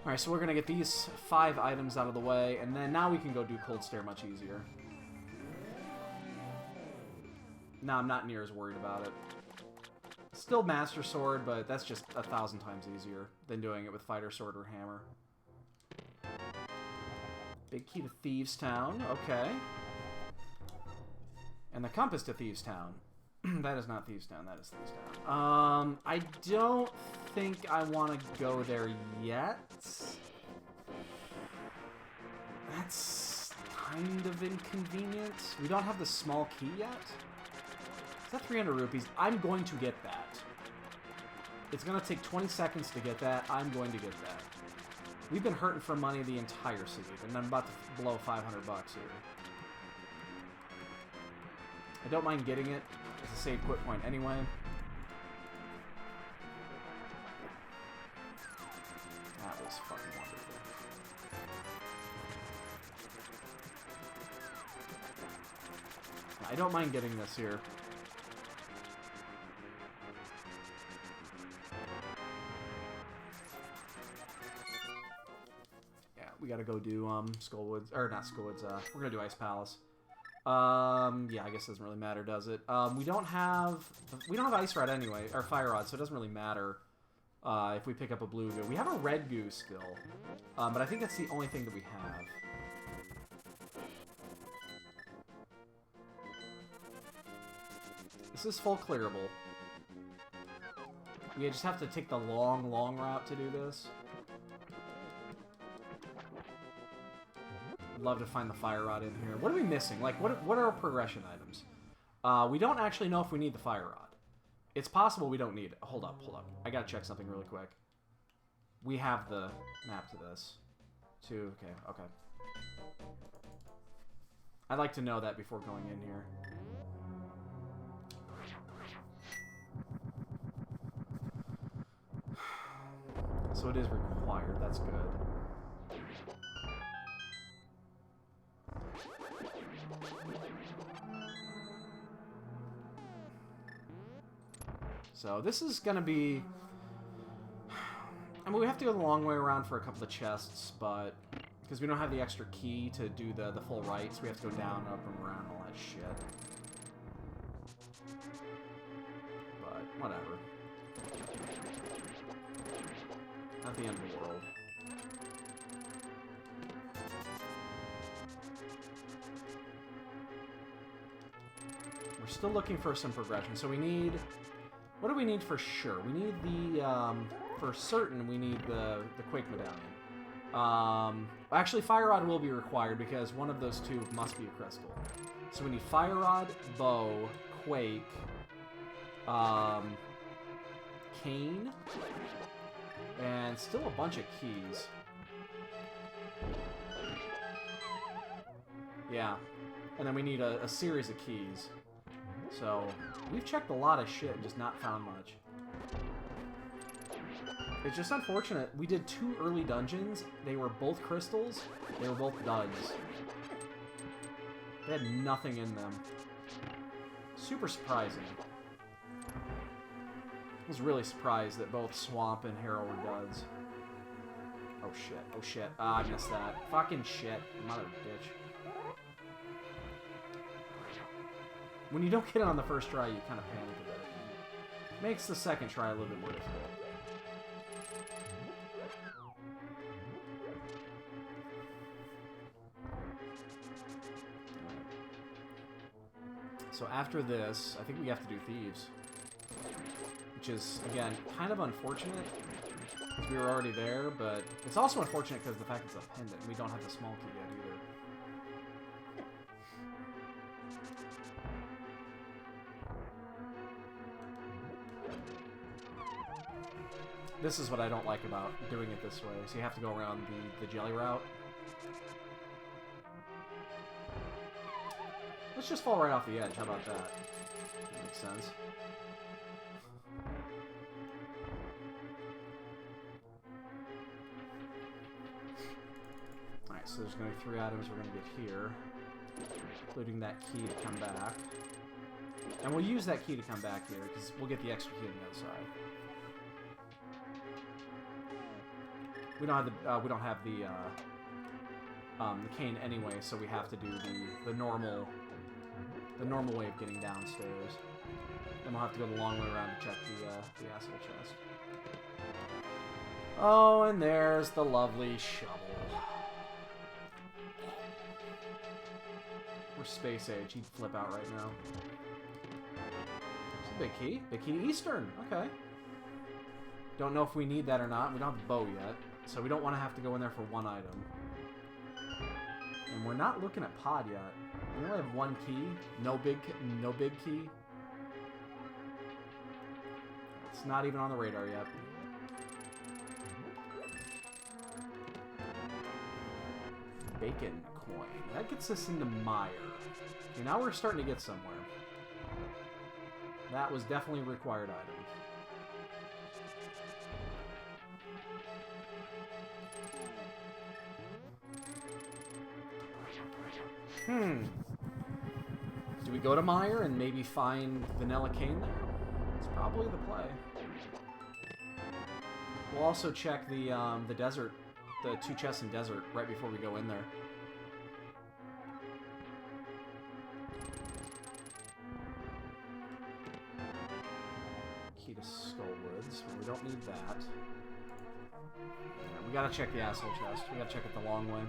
Alright, so we're gonna get these 5 items out of the way, and then now we can go do Cold Stare much easier. No, I'm not near as worried about it. Still Master Sword, but that's just 1,000 times easier than doing it with Fighter Sword or Hammer. Big key to Thieves Town, okay. And the compass to Thieves Town. That is not Thieves Town, that is Thieves Town. I don't think I want to go there yet. That's kind of inconvenient. We don't have the small key yet. Is that 300 rupees? I'm going to get that. It's going to take 20 seconds to get that. I'm going to get that. We've been hurting for money the entire season, and I'm about to blow 500 bucks here. I don't mind getting it. It's a save quit point anyway. That was fucking wonderful. I don't mind getting this here. Yeah, we gotta go do Skullwoods, or not Skullwoods. We're gonna do Ice Palace. Yeah, I guess it doesn't really matter, does it? We don't have Ice Rod anyway, or Fire Rod, so it doesn't really matter if we pick up a blue goo. We have a red goo skill, but I think that's the only thing that we have. This is full clearable. We just have to take the long route to do this. I'd love to find the Fire Rod in here. What are we missing? Like, what are our progression items? We don't actually know if we need the Fire Rod. It's possible we don't need it. Hold up. I gotta check something really quick. We have the map to this. Okay. I'd like to know that before going in here. So it is required. That's good. So this is gonna be... I mean, we have to go the long way around for a couple of chests, but... Because we don't have the extra key to do the full rights, we have to go down, up, and around, all that shit. But, whatever. Not the end of the world. We're still looking for some progression, so we need... What do we need for sure? We need the, for certain, we need the Quake Medallion. Actually, Fire Rod will be required because one of those two must be a crystal. So we need Fire Rod, Bow, Quake, Cane, and still a bunch of keys. Yeah. And then we need a series of keys. So, we've checked a lot of shit and just not found much. It's just unfortunate. We did 2 early dungeons. They were both crystals. They were both duds. They had nothing in them. Super surprising. I was really surprised that both Swamp and Harrow were duds. Oh shit. Ah, I missed that. Fucking shit. Mother bitch. When you don't get it on the first try, you kind of panic a bit. Makes the second try a little bit more difficult. So after this, I think we have to do Thieves. Which is, again, kind of unfortunate. Because we were already there, but it's also unfortunate because of the fact it's a pendant. We don't have the small key yet either. This is what I don't like about doing it this way. So you have to go around the jelly route. Let's just fall right off the edge. How about that? makes sense. Alright, so there's going to be 3 items we're going to get here, including that key to come back. And we'll use that key to come back here, because we'll get the extra key on the other side. We don't have the cane anyway, so we have to do the normal way of getting downstairs. Then we'll have to go the long way around to check the asshole chest. Oh, and there's the lovely shovel. We're space age. He'd flip out right now. It's a big key. Big key to Eastern. Okay. Don't know if we need that or not. We don't have the bow yet, so we don't want to have to go in there for 1 item. And we're not looking at pod yet. We only have 1 key. No big key. It's not even on the radar yet. Bacon coin. That gets us into Mire. Okay, now we're starting to get somewhere. That was definitely a required item. Do we go to Mire and maybe find Vanilla Cane there? It's probably the play. We'll also check the desert, the 2 chests in desert right before we go in there. Key to Skullwoods. We don't need that. Yeah, we gotta check the asshole chest. We gotta check it the long way.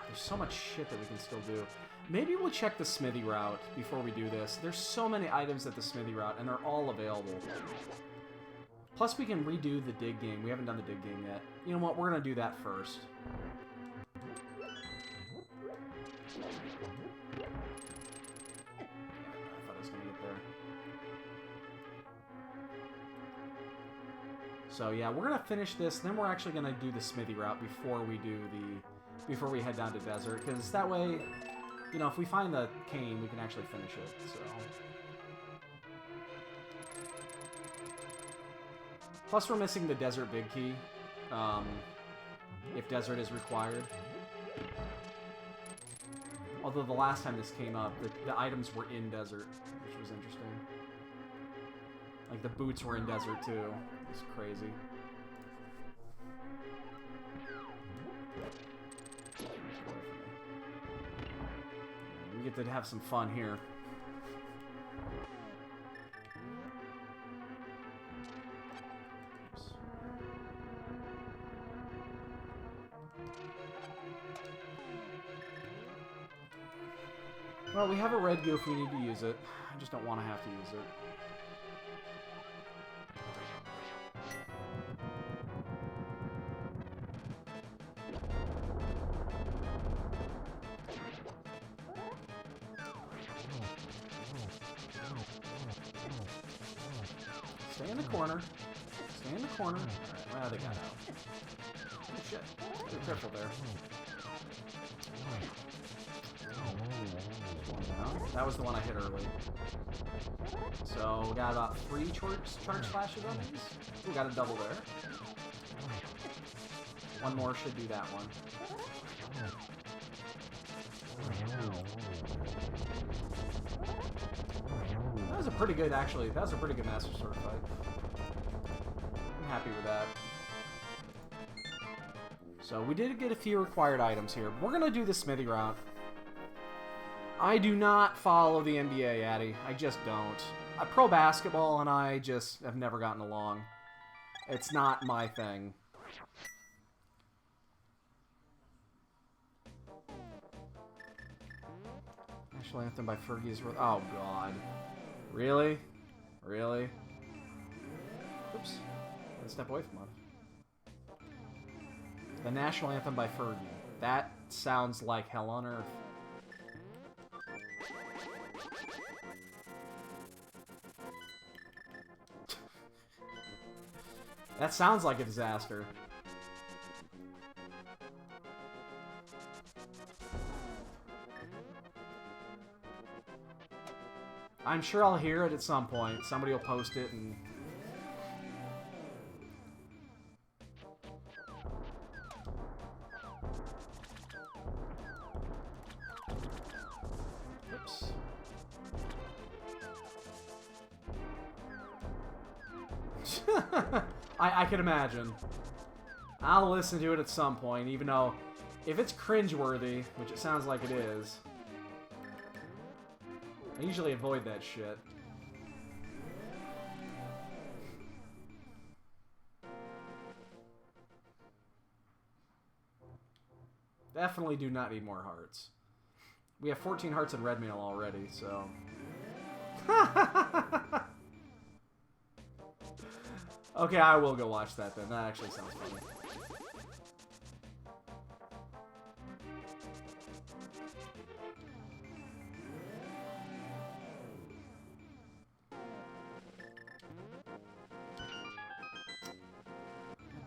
There's so much shit that we can still do. Maybe we'll check the smithy route before we do this. There's so many items at the smithy route, and they're all available. Plus, we can redo the dig game. We haven't done the dig game yet. You know what? We're going to do that first. I thought I was going to get there. So, yeah, we're going to finish this. Then we're actually going to do the smithy route before we do before we head down to desert. Because that way, you know, if we find the cane, we can actually finish it, so... Plus, we're missing the desert big key, if desert is required. Although the last time this came up, the items were in desert, which was interesting. Like, the boots were in desert, too. It's crazy. We get to have some fun here. Oops. Well, we have a red goo if we need to use it. I just don't want to have to use it. Stay in the corner. Stay in the corner. Alright, well, they got out. Oh, shit. They're crippled there. That was the one I hit early. So, we got about 3 charge flashes on these. We got a double there. One more should do that one. That was a pretty good, actually. That was a pretty good Master Sword fight. I'm happy with that. So, we did get a few required items here. We're going to do the smithy route. I do not follow the NBA, Addy. I just don't. Pro basketball and I just have never gotten along. It's not my thing. National Anthem by Fergie is... Oh, God. Really? Really? Oops. Gotta step away from it. The National Anthem by Fergie. That sounds like hell on earth. That sounds like a disaster. I'm sure I'll hear it at some point. Somebody will post it and... Oops. I can imagine. I'll listen to it at some point, even though if it's cringeworthy, which it sounds like it is, I usually avoid that shit. Definitely do not need more hearts. We have 14 hearts in red mail already, so... Okay, I will go watch that then. That actually sounds funny.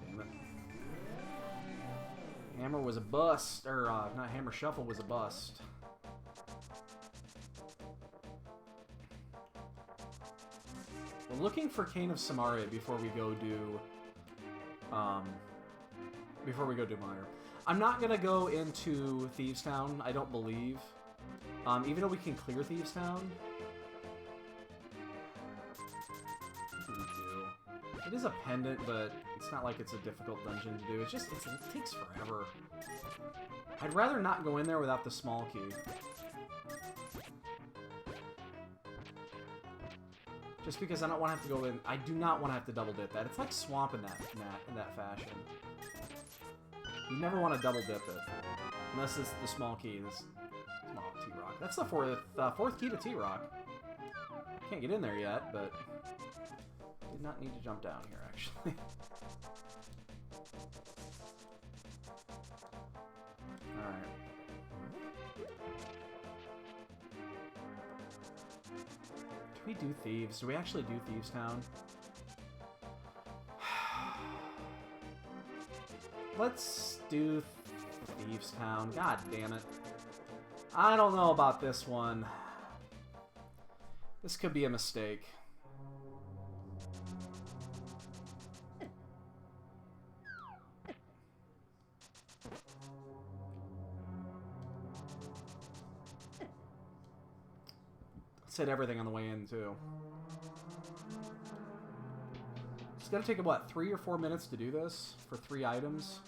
Damn it. Hammer was a bust. Or, not Hammer Shuffle was a bust. We're looking for Cane of Samaria before we go do... Meyer. I'm not gonna go into Thieves Town, I don't believe. Even though we can clear Thieves Town. What do we do? It is a pendant, but it's not like it's a difficult dungeon to do. It's just, it takes forever. I'd rather not go in there without the small key. Just because I don't want to have to go in. I do not want to have to double dip that. It's like swamp in that fashion. You never want to double dip it. Unless it's the small key. This small T-Rock. That's the fourth key to T-Rock. Can't get in there yet, but... Did not need to jump down here, actually. Alright. Do we do Thieves? Do we actually do Thieves Town? Let's do Thieves Town. God damn it. I don't know about this one. This could be a mistake. Said everything on the way in, too. It's gonna take, what, 3 or 4 minutes to do this? For 3 items?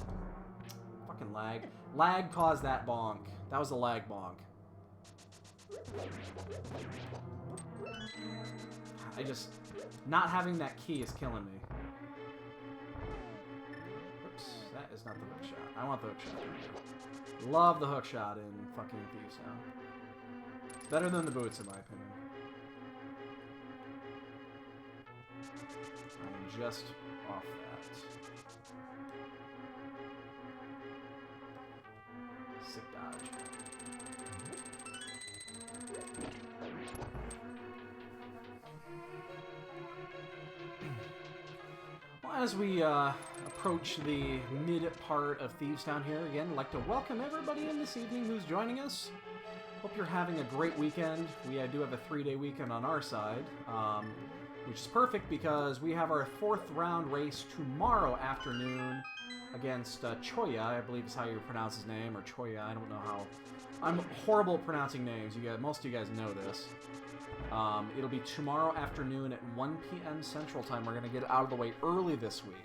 Fucking lag. Lag caused that bonk. That was a lag bonk. I just... Not having that key is killing me. Oops, that is not the hook shot. I want the hook shot. Love the hook shot in fucking Thieves Town. It's better than the boots, in my opinion. I'm just off that. Sick dodge. Well, as we approach the mid part of Thieves Town here, again, I'd like to welcome everybody in this evening who's joining us. Hope you're having a great weekend. We do have a 3-day weekend on our side, which is perfect because we have our 4th round race tomorrow afternoon against Choya, I believe is how you pronounce his name, or Choya, I don't know how. I'm horrible at pronouncing names. Most of you guys know this. It'll be tomorrow afternoon at 1 p.m. Central Time. We're going to get out of the way early this week.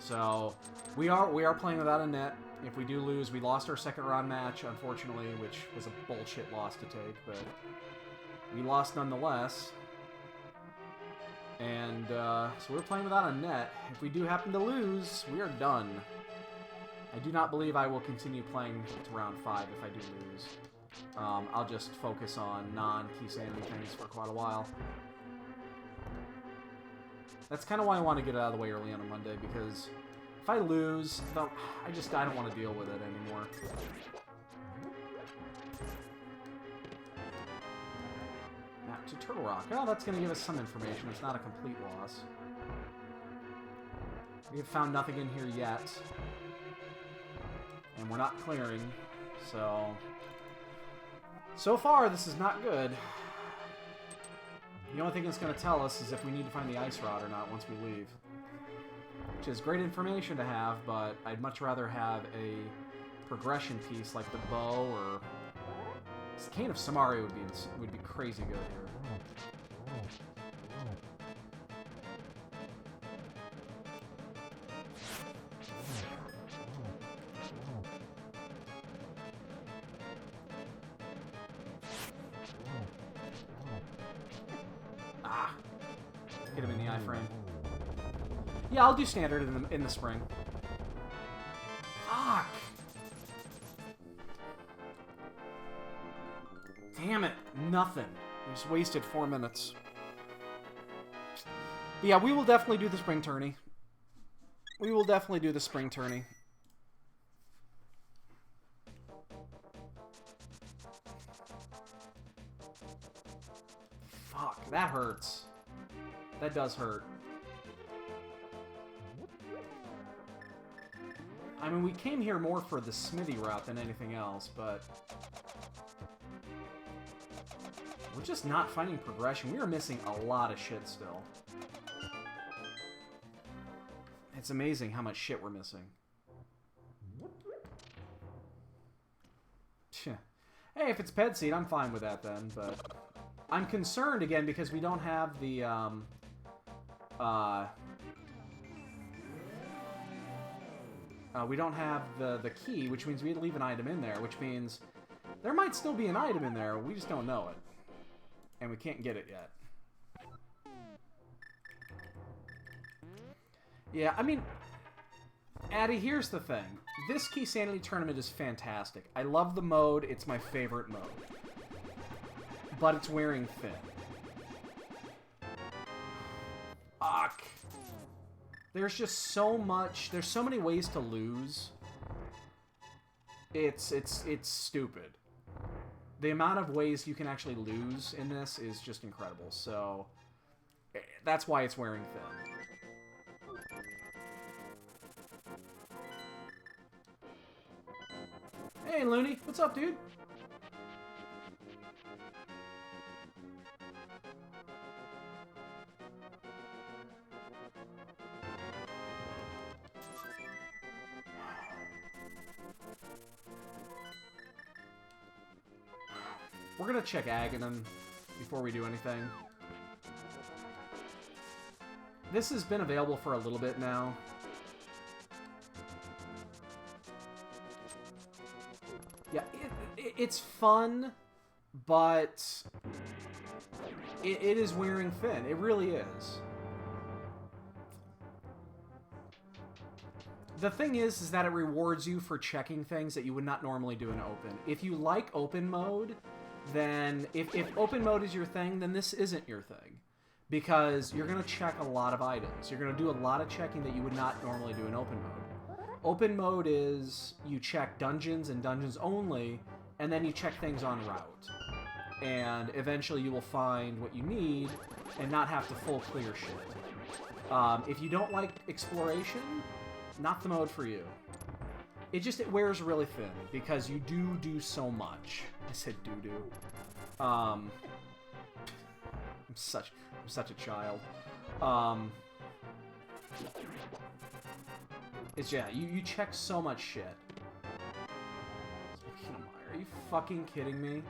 So, we are playing without a net. If we do lose, we lost our 2nd round match, unfortunately, which was a bullshit loss to take, but we lost nonetheless. And so we're playing without a net. If we do happen to lose, we are done. I do not believe I will continue playing to round 5 if I do lose. I'll just focus on non-Keysanity things for quite a while. That's kind of why I want to get it out of the way early on a Monday, because if I lose, I don't want to deal with it anymore. Map to Turtle Rock. Oh, that's going to give us some information. It's not a complete loss. We have found nothing in here yet. And we're not clearing, so... So far, this is not good. The only thing it's going to tell us is if we need to find the ice rod or not once we leave. Which is great information to have, but I'd much rather have a progression piece like the bow or... This Cane of Samari would be crazy good here. Ah! Hit him in the iframe. Yeah, I'll do standard in the spring. Fuck! Damn it! Nothing. We just wasted 4 minutes. But yeah, we will definitely do the spring tourney. We will definitely do the spring tourney. Fuck, that hurts. That does hurt. I mean, we came here more for the smithy route than anything else, but... We're just not finding progression. We are missing a lot of shit still. It's amazing how much shit we're missing. Hey, if it's ped seed, I'm fine with that then, but... I'm concerned, again, because we don't have the, we don't have the key, which means we leave an item in there, which means there might still be an item in there, we just don't know it. And we can't get it yet. Yeah, I mean, Addy, here's the thing. This Keysanity tournament is fantastic. I love the mode, it's my favorite mode. But it's wearing thin. Fuck. There's just so much. There's so many ways to lose. It's stupid. The amount of ways you can actually lose in this is just incredible. So that's why it's wearing thin. Hey, Looney, what's up, dude? We're gonna check Aghanim before we do anything. This has been available for a little bit now. Yeah, it's fun, but it is wearing thin. It really is. The thing is that it rewards you for checking things that you would not normally do in open. If you like open mode, then if open mode is your thing, then this isn't your thing. Because you're going to check a lot of items. You're going to do a lot of checking that you would not normally do in open mode. Open mode is you check dungeons and dungeons only, and then you check things en route. And eventually you will find what you need and not have to full clear shit. If you don't like exploration, not the mode for you. It wears really thin because you do so much. I said doo-doo. I'm such a child. It's yeah, you check so much shit. Are you fucking kidding me?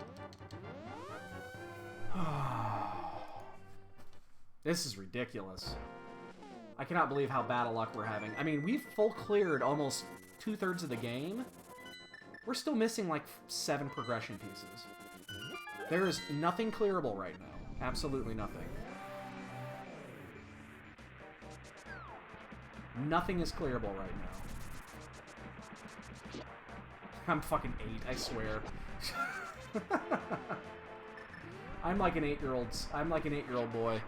This is ridiculous. I cannot believe how bad a luck we're having. I mean, we've full cleared almost 2/3 of the game. We're still missing like 7 progression pieces. There is nothing clearable right now. Absolutely nothing. Nothing is clearable right now. I'm fucking 8, I swear. I'm like an 8-year-old boy.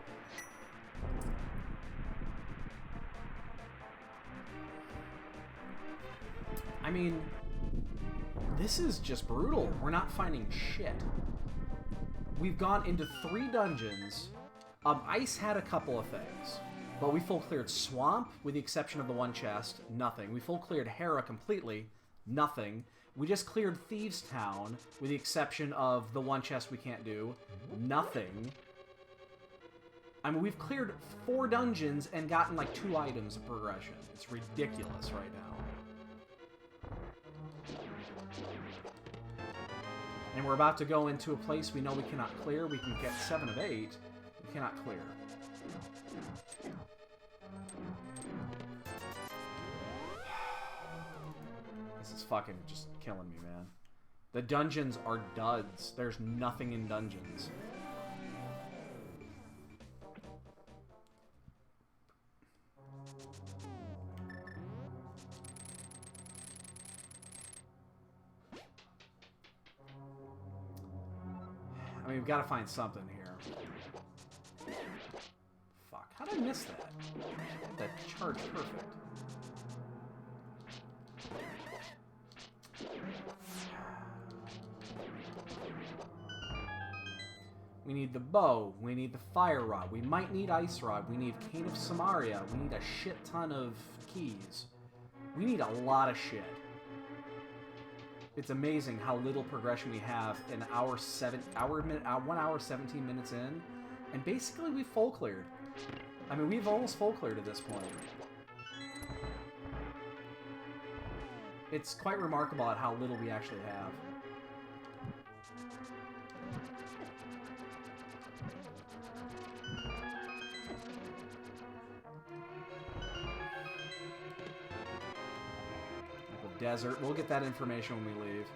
I mean, this is just brutal. We're not finding shit. We've gone into 3 dungeons. Ice had a couple of things. But we full cleared Swamp, with the exception of the one chest. Nothing. We full cleared Hera completely. Nothing. We just cleared Thieves Town, with the exception of the one chest we can't do. Nothing. I mean, we've cleared 4 dungeons and gotten like 2 items of progression. It's ridiculous right now. And we're about to go into a place we know we cannot clear. We can get 7 of 8. We cannot clear. This is fucking just killing me, man. The dungeons are duds. There's nothing in dungeons. I mean, we've got to find something here. Fuck, how did I miss that? That charge perfect. We need the bow. We need the fire rod. We might need ice rod. We need Cane of Samaria. We need a shit ton of keys. We need a lot of shit. It's amazing how little progression we have in 1 hour 17 minutes in, and basically we've full cleared. I mean, we've almost full cleared at this point. It's quite remarkable at how little we actually have. Desert. We'll get that information when we leave.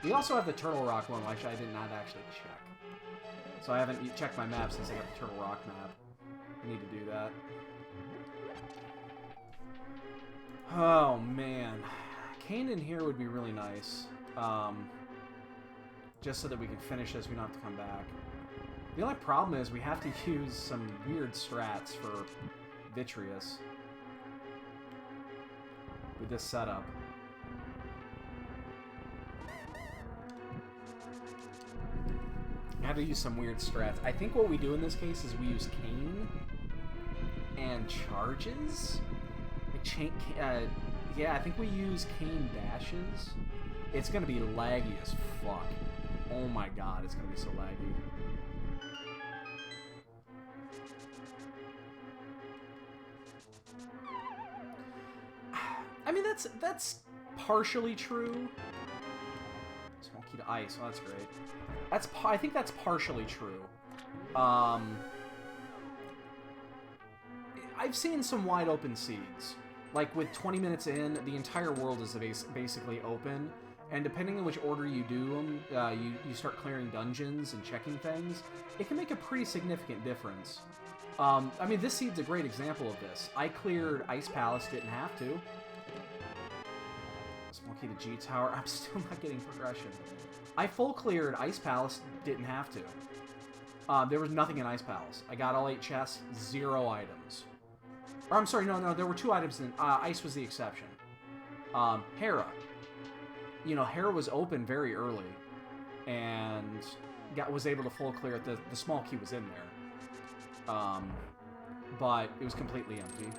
We also have the Turtle Rock one, which I did not actually check. So I haven't checked my map since I got the Turtle Rock map. I need to do that. Oh, man. Cane in here would be really nice. Just so that we can finish this, we don't have to come back. The only problem is we have to use some weird strats for Vitreous with this setup. I have to use some weird strats. I think what we do in this case is we use Cane and charges. Yeah, I think we use Cane dashes. It's gonna be laggy as fuck. Oh my god, it's gonna be so laggy. I mean, that's partially true. Small key to ice. Oh, that's great. I think that's partially true. I've seen some wide open seeds. Like, with 20 minutes in, the entire world is basically open. And depending on which order you do them, you start clearing dungeons and checking things. It can make a pretty significant difference. I mean, this seed's a great example of this. I cleared Ice Palace, didn't have to. Small key to G Tower. I'm still not getting progression. I full cleared Ice Palace, didn't have to. There was nothing in Ice Palace. I got all 8 chests, 0 items. Or, I'm sorry, no, there were 2 items in... Ice was the exception. Hera. You know, Hera was open very early, and was able to full clear it. The small key was in there. But it was completely empty.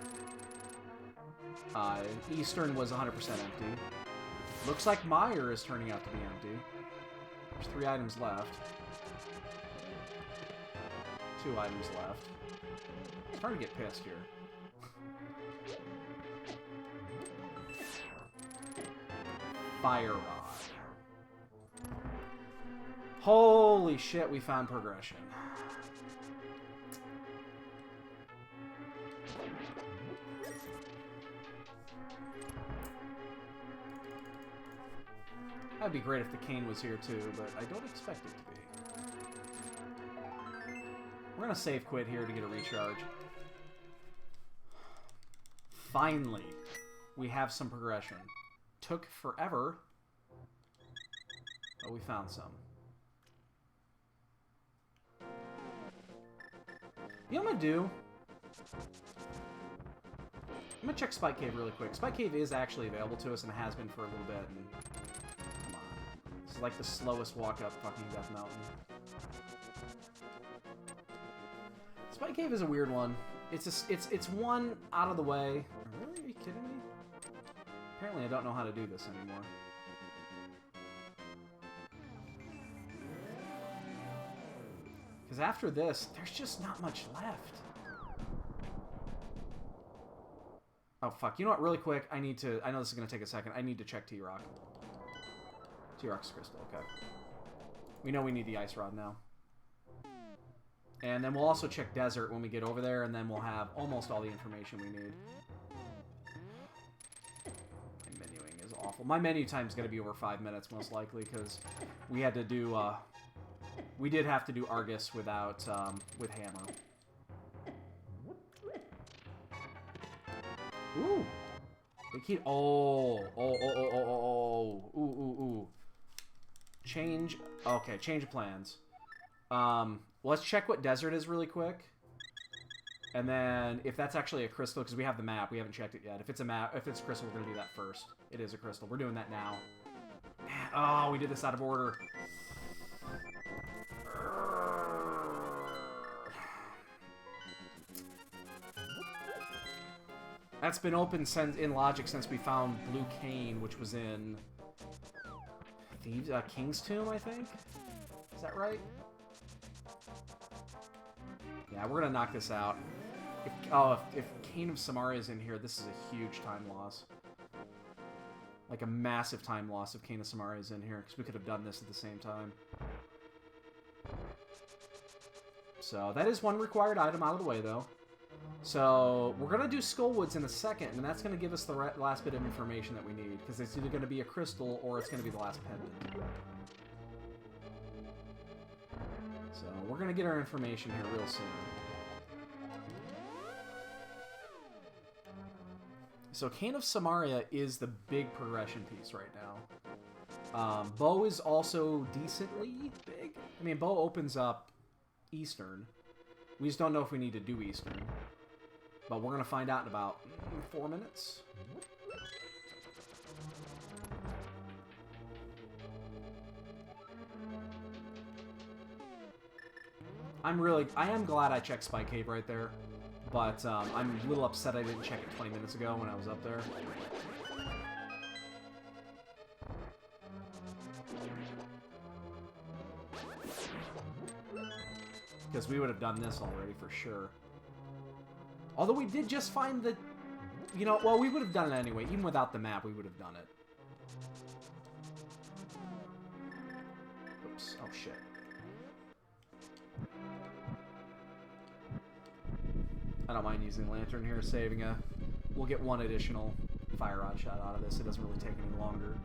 Eastern was 100% empty. Looks like Meyer is turning out to be empty. There's 3 items left. 2 items left. I'm starting to get pissed here. Fire Rod. Holy shit, we found progression. That'd be great if the cane was here too, but I don't expect it to be. We're gonna save quit here to get a recharge. Finally, we have some progression. Took forever, but we found some. You know what I'm gonna do? I'm gonna check Spike Cave really quick. Spike Cave is actually available to us and has been for a little bit. And come on, this is like the slowest walk up fucking Death Mountain. Spike Cave is a weird one. It's one out of the way. Really? Are you kidding me? Apparently I don't know how to do this anymore. Because after this, there's just not much left. Oh, fuck. You know what? Really quick, I need to... I know this is going to take a second. I need to check T-Rock. T-Rock's crystal, okay. We know we need the ice rod now. And then we'll also check desert when we get over there, and then we'll have almost all the information we need. And menuing is awful. My menu time's going to be over 5 minutes, most likely, because we had to do... we did have to do Argus without... with Hammer. Ooh! They keep... Oh! Ooh. Change... Okay, change of plans. Let's check what desert is really quick. And then, if that's actually a crystal, because we have the map, we haven't checked it yet. If it's a map, if it's a crystal, we're going to do that first. It is a crystal. We're doing that now. Oh, we did this out of order. That's been open in Logic since we found Blue Cane, which was in Thieves, King's Tomb, I think? Is that right? Yeah, we're gonna knock this out. If Cane of Samaria is in here, this is a huge time loss. Like a massive time loss if Cane of Samaria is in here, because we could have done this at the same time. So, that is one required item out of the way, though. So, we're going to do Skullwoods in a second, and that's going to give us the last bit of information that we need, because it's either going to be a crystal or it's going to be the last pendant. So, we're going to get our information here real soon. So, Cane of Samaria is the big progression piece right now. Bow is also decently big. I mean, Bow opens up Eastern. We just don't know if we need to do Eastern. But we're going to find out in about 4 minutes. I am glad I checked Spike Cave right there. But I'm a little upset I didn't check it 20 minutes ago when I was up there. Because we would have done this already for sure. Although we did just find the... You know, well, we would have done it anyway. Even without the map, we would have done it. Oops. Oh, shit. I don't mind using Lantern here, saving a... We'll get one additional fire rod shot out of this. It doesn't really take any longer.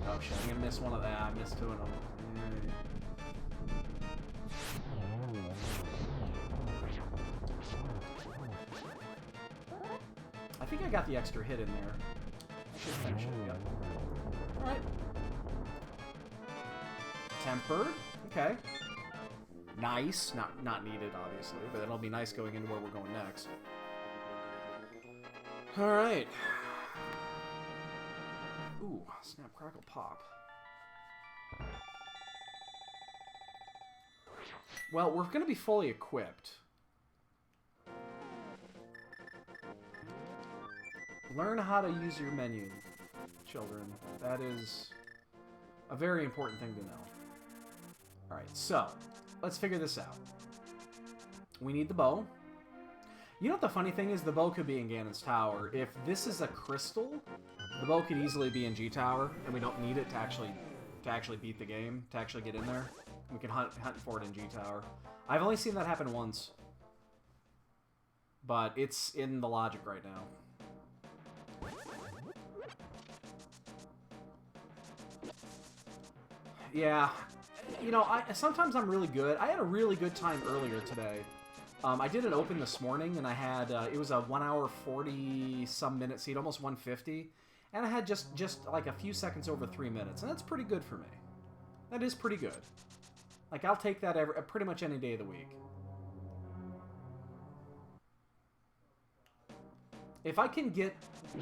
Oh shit, I'm gonna miss one of that. I missed two of them. I think I got the extra hit in there. I should finish it, yep. Alright. Tempered. Okay. Nice. Not needed, obviously, but it'll be nice going into where we're going next. Alright. Ooh, snap, crackle, pop. Well, we're going to be fully equipped. Learn how to use your menu, children. That is a very important thing to know. Alright, so, let's figure this out. We need the bow. You know what the funny thing is? The bow could be in Ganon's Tower. If this is a crystal, the bow could easily be in G Tower, and we don't need it to actually beat the game, to actually get in there. We can hunt for it in G Tower. I've only seen that happen once, but it's in the logic right now. Yeah, you know, sometimes I'm really good. I had a really good time earlier today. I did an open this morning, and I had, it was a 1 hour 40-some minute seat, almost 150. And I had just like a few seconds over 3 minutes, and that's pretty good for me. That is pretty good. Like, I'll take that pretty much any day of the week. If I can get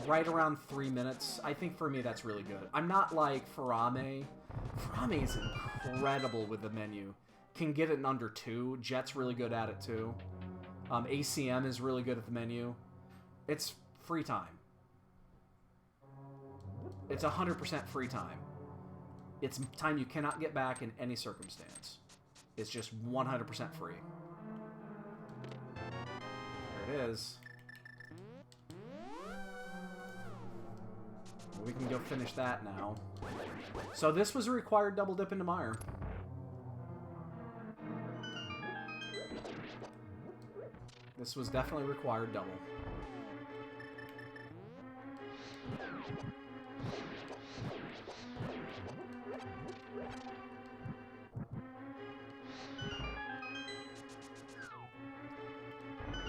right around 3 minutes, I think for me that's really good. I'm not like Farame. Farame is incredible with the menu. Can get it in under 2. Jet's really good at it too. ACM is really good at the menu. It's free time. It's 100% free time. It's time you cannot get back in any circumstance. It's just 100% free. There it is. We can go finish that now. So this was a required double dip into mire. This was definitely required double.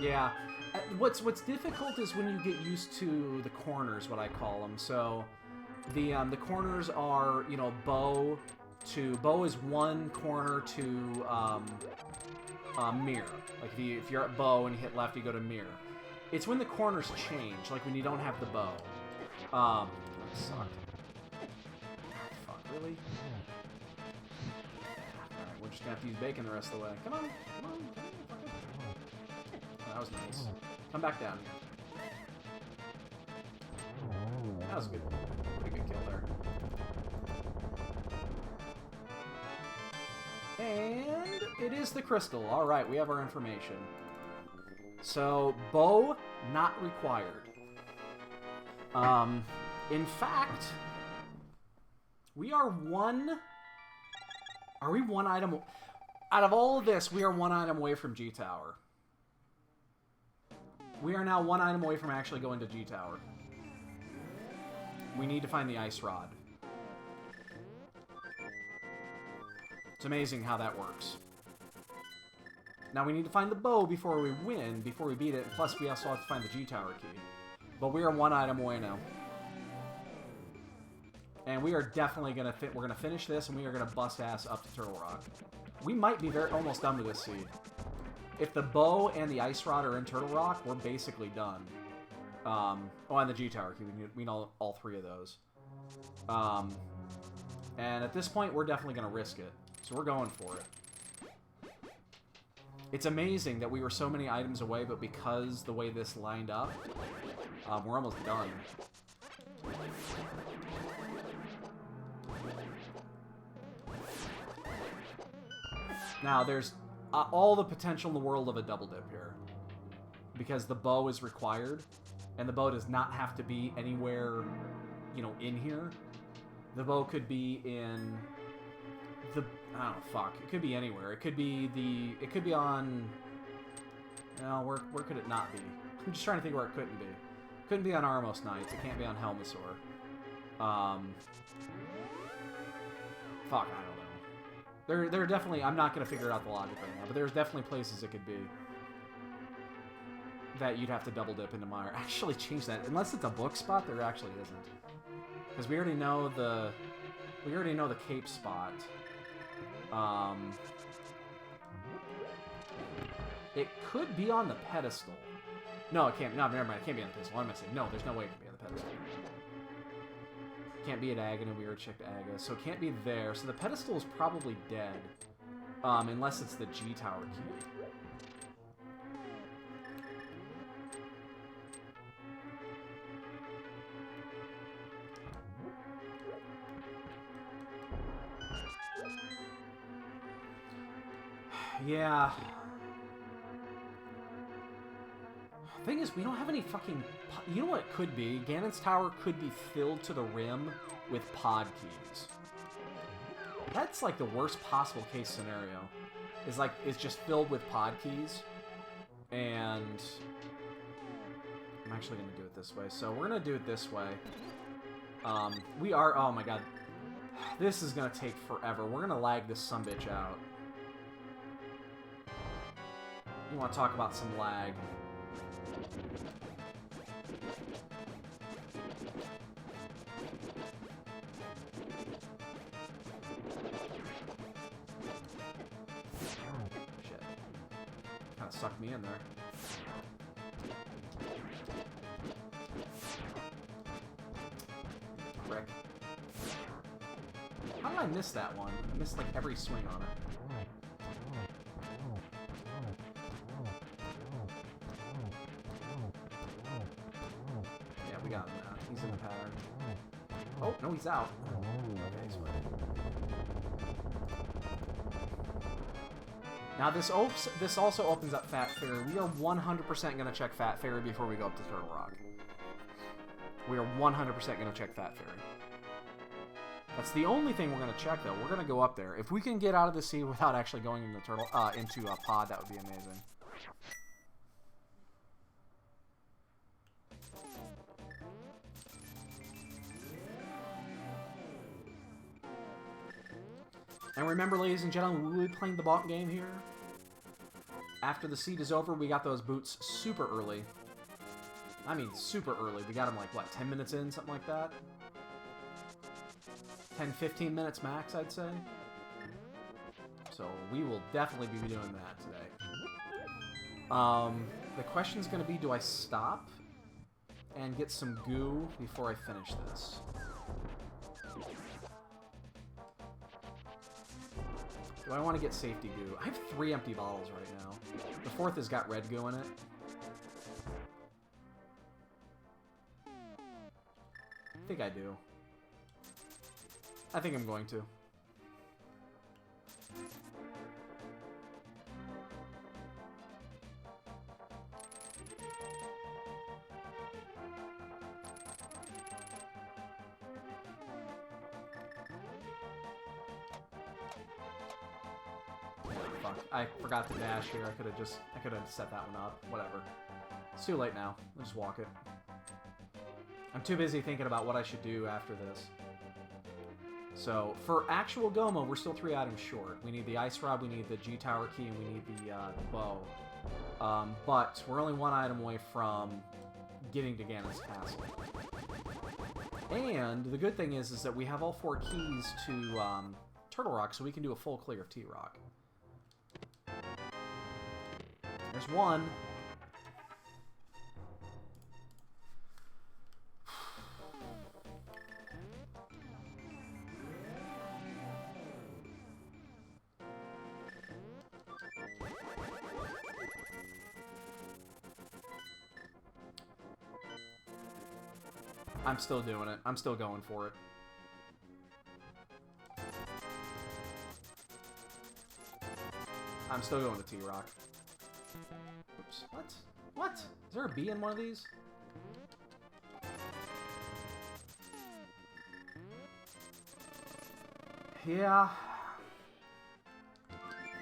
Yeah. What's difficult is when you get used to the corners, what I call them. So the corners are, you know, bow is one corner to mirror. Like if you're at bow and you hit left, you go to mirror. It's when the corners change, like when you don't have the bow. That sucked. Fuck, really? Alright, we're just gonna have to use bacon the rest of the way. Come on, come on, come on. That was nice. Come back down here. That was a good, pretty good kill there. And it is the crystal. Alright, we have our information. So, bow, not required. In fact, we are one... Are we one item... Out of all of this, we are one item away from G-Tower. We are now one item away from actually going to G-Tower. We need to find the ice rod. It's amazing how that works. Now we need to find the bow before we win, before we beat it, plus we also have to find the G-Tower key. But we are one item away now. And we are definitely going to we're going to finish this, and we are going to bust ass up to Turtle Rock. We might be almost done with this seed. If the bow and the ice rod are in Turtle Rock, we're basically done. Oh, and the G-Tower key. We know all three of those. And at this point, we're definitely going to risk it. So we're going for it. It's amazing that we were so many items away, but because the way this lined up, we're almost done. Now, there's all the potential in the world of a double dip here. Because the bow is required, and the bow does not have to be anywhere, you know, in here. The bow could be in the... I don't know, fuck. It could be anywhere. It could be on... No, where could it not be? I'm just trying to think where it couldn't be. It couldn't be on Armos Knights. It can't be on Helmasaur. Fuck, I don't know. There are definitely... I'm not going to figure out the logic right now, but there's definitely places it could be that you'd have to double dip into mire. Actually change that. Unless it's a book spot, there actually isn't. Because we already know the... We already know the cape spot. It could be on the pedestal. No, it can't. No, never mind. It can't be on the pedestal. What am I saying? No, there's no way it can be on the pedestal. Can't be at Agony. We already checked Aga. So it can't be there. So the pedestal is probably dead. Unless it's the G-Tower key. Yeah. Thing is, we don't have any fucking... You know what it could be? Ganon's Tower could be filled to the rim with pod keys. That's like the worst possible case scenario. It's just filled with pod keys. And... I'm actually going to do it this way. So we're going to do it this way. We are... Oh my god. This is going to take forever. We're going to lag this sumbitch out. You want to talk about some lag. Shit. Kind of sucked me in there. Frick. How did I miss that one? I missed like every swing on it. got him now. He's in the pattern. Oh, no, he's out. Okay, sweet. Now this also opens up Fat Fairy. We are 100% going to check Fat Fairy before we go up to Turtle Rock. We are 100% going to check Fat Fairy. That's the only thing we're going to check, though. We're going to go up there. If we can get out of the sea without actually going into a pod, that would be amazing. And remember, ladies and gentlemen, we will be playing the bot game here. After the seed is over, we got those boots super early. I mean, super early. We got them like, what, 10 minutes in? Something like that? 10, 15 minutes max, I'd say. So we will definitely be doing that today. The question's going to be, do I stop and get some goo before I finish this? Do I want to get safety goo? I have 3 empty bottles right now. The 4th has got red goo in it. I think I do. I think I'm going to. Fuck. I forgot to dash here. I could have set that one up. Whatever. It's too late now. I'll just walk it. I'm too busy thinking about what I should do after this. So, for actual Goma, we're still 3 items short. We need the Ice Rod, we need the G-Tower Key, and we need the bow. But we're only 1 item away from getting to Ganon's Castle. And the good thing is that we have all 4 keys to Turtle Rock, so we can do a full clear of T-Rock. There's 1. I'm still doing it. I'm still going for it. I'm still going to T-Rock. Oops. What? What? Is there a bee in one of these? Yeah.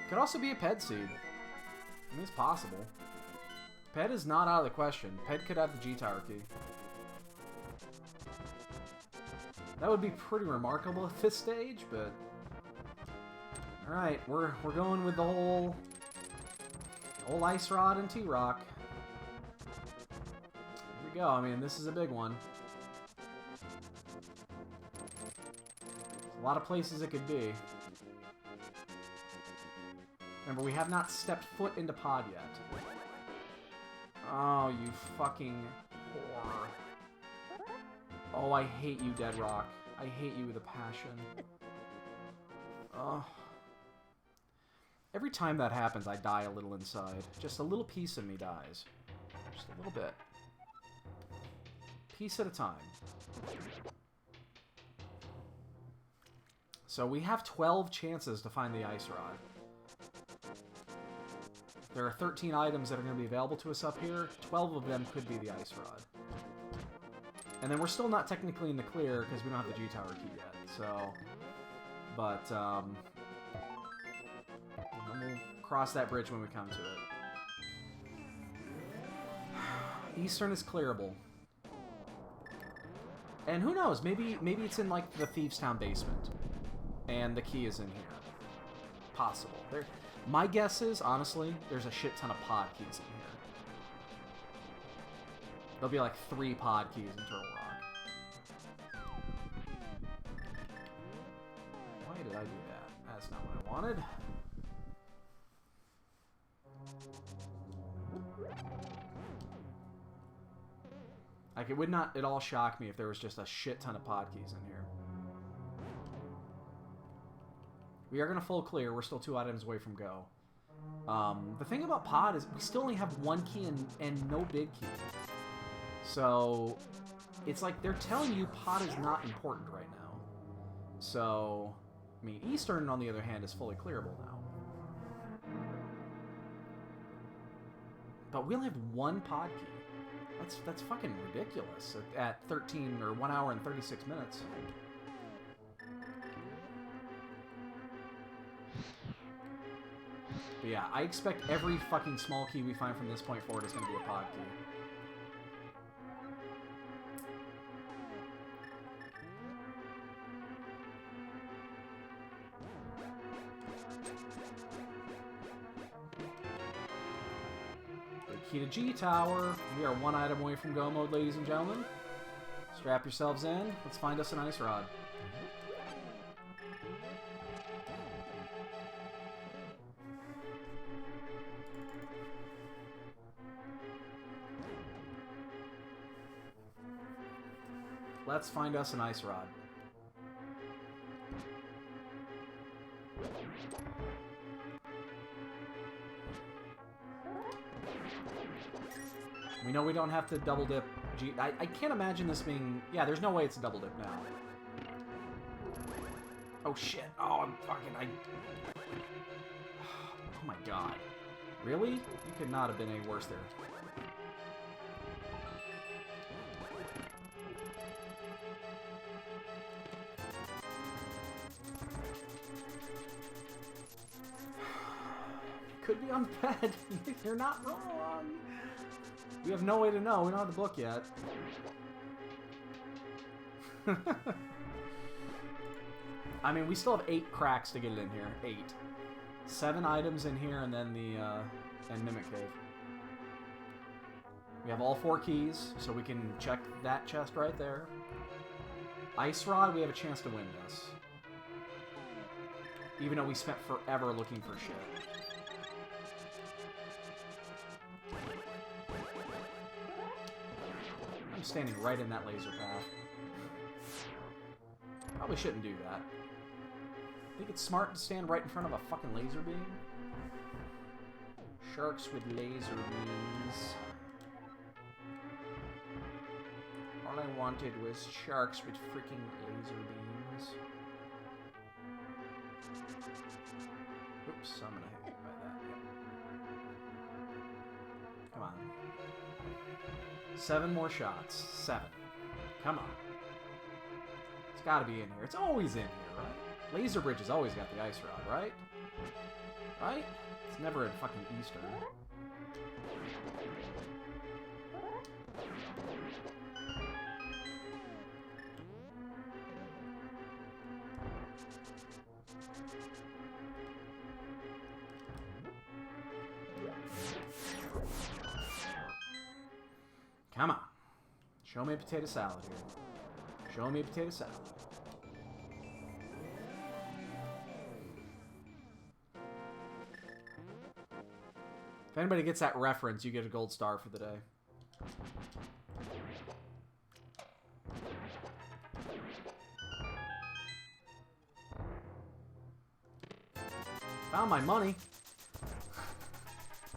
Could also be a Ped seed. I mean, it's possible. Ped is not out of the question. Ped could have the G-Tower key. That would be pretty remarkable at this stage, but... Alright, we're going with the whole Ice Rod and T-Rock. Here we go. I mean, this is a big one. There's a lot of places it could be. Remember, we have not stepped foot into pod yet. Oh, you fucking whore. Oh, I hate you, Dead Rock. I hate you with a passion. Oh. Every time that happens, I die a little inside. Just a little piece of me dies. Just a little bit. Piece at a time. So we have 12 chances to find the Ice Rod. There are 13 items that are going to be available to us up here. 12 of them could be the Ice Rod. And then we're still not technically in the clear because we don't have the G-Tower key yet. So, but we'll cross that bridge when we come to it. Eastern is clearable. And who knows? Maybe it's in like the Thieves' Town basement, and the key is in here. Possible. My guess is, honestly, there's a shit ton of pod keys in here. There'll be like 3 pod keys in Turtle Rock. Why did I do that? That's not what I wanted. Like, it would not at all shock me if there was just a shit ton of pod keys in here. We are going to full clear. We're still 2 items away from go. The thing about pod is we still only have 1 key and no big key. So, it's like they're telling you pot is not important right now. So, I mean, Eastern, on the other hand, is fully clearable now. But we only have one pod key. That's fucking ridiculous at 13 or 1 hour and 36 minutes. But yeah, I expect every fucking small key we find from this point forward is going to be a pod key. Key to G Tower. We are one item away from go mode, ladies and gentlemen. Strap yourselves in. Let's find us an ice rod. Let's find us an ice rod. We know we don't have to double dip. I can't imagine this being... Yeah, there's no way it's a double dip now. Oh shit. Oh, I'm fucking... Oh my god. Really? You could not have been any worse there. Could be on bed. You're not wrong. We have no way to know. We don't have the book yet. I mean, we still have 8 cracks to get it in here. 8. 7 items in here, and then the and Mimic Cave. We have all 4 keys, so we can check that chest right there. Ice Rod, we have a chance to win this. Even though we spent forever looking for shit. I'm standing right in that laser path. Probably shouldn't do that. Think it's smart to stand right in front of a fucking laser beam? Sharks with laser beams. All I wanted was sharks with freaking laser beams. Oops, I'm gonna hit by that. Come on. 7 more shots. 7. Come on. It's gotta be in here. It's always in here, right? Laser Bridge has always got the ice rod, right? Right? It's never in fucking Eastern. Come on. Show me a potato salad here. Show me a potato salad. If anybody gets that reference, you get a gold star for the day. Found my money.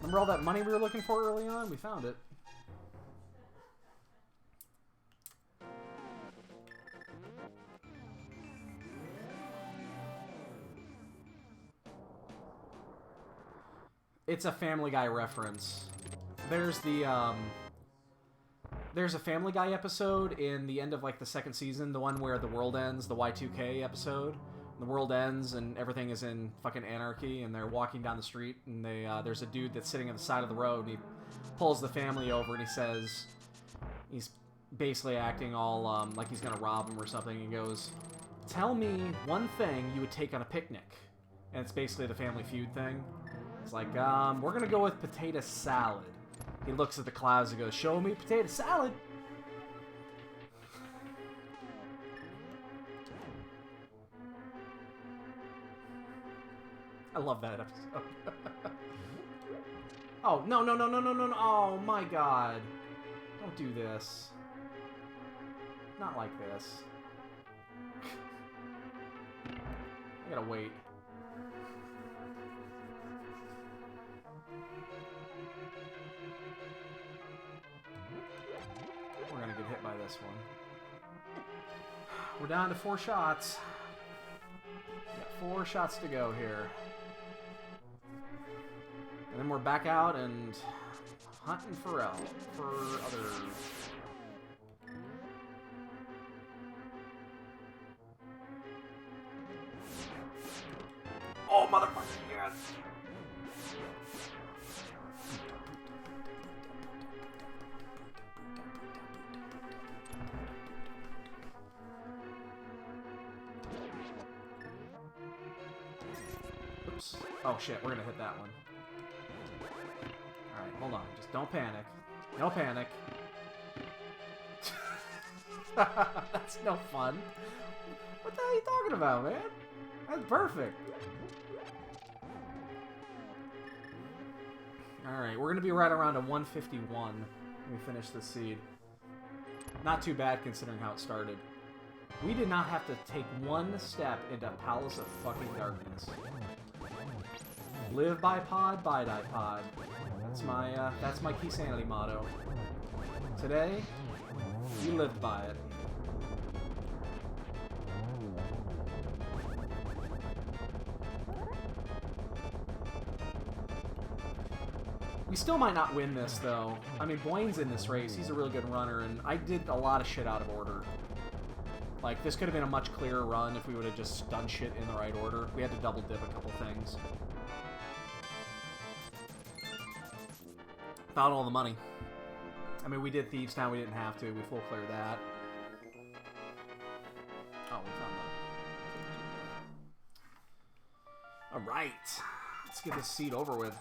Remember all that money we were looking for early on? We found it. It's a Family Guy reference. There's the, there's a Family Guy episode in the end of, like, the 2nd season, the one where the world ends, the Y2K episode. The world ends and everything is in fucking anarchy, and they're walking down the street, and they, there's a dude that's sitting on the side of the road, and he pulls the family over, and he says, he's basically acting all, like he's gonna rob him or something, and he goes, tell me one thing you would take on a picnic. And it's basically the Family Feud thing. It's like, we're gonna go with potato salad. He looks at the clouds and goes, show me potato salad! I love that episode. Oh, no, no, no, no, no, no, no. Oh, my God. Don't do this. Not like this. I gotta wait. we're gonna get hit by this one. We're down to 4 shots. We got 4 shots to go here. And then we're back out and hunting for others. Oh, motherfucker, yes! Oops. Oh shit, we're gonna hit that one. Alright, hold on. Just don't panic. No panic. That's no fun. What the hell are you talking about, man? That's perfect. Alright, we're gonna be right around a 151 when we finish this seed. Not too bad considering how it started. We did not have to take one step into Palace of fucking Darkness. Live by pod, by die pod. That's my Keysanity motto. Today, we lived by it. We still might not win this, though. I mean, Blaine's in this race. He's a really good runner, and I did a lot of shit out of order. Like, this could have been a much clearer run if we would have just done shit in the right order. We had to double dip a couple things. Found all the money. I mean, we did Thieves Town. We didn't have to. We full cleared that. Oh, we found that. Alright. Let's get this seed over with.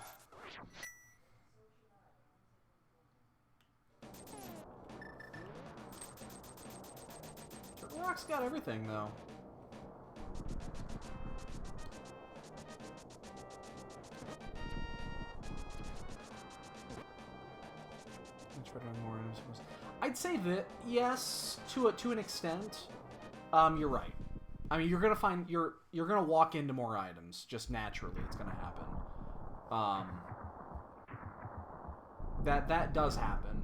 Rock's got everything, though. I'd say that yes, to an extent. You're right. I mean, you're gonna find you're gonna walk into more items just naturally. It's gonna happen. That does happen.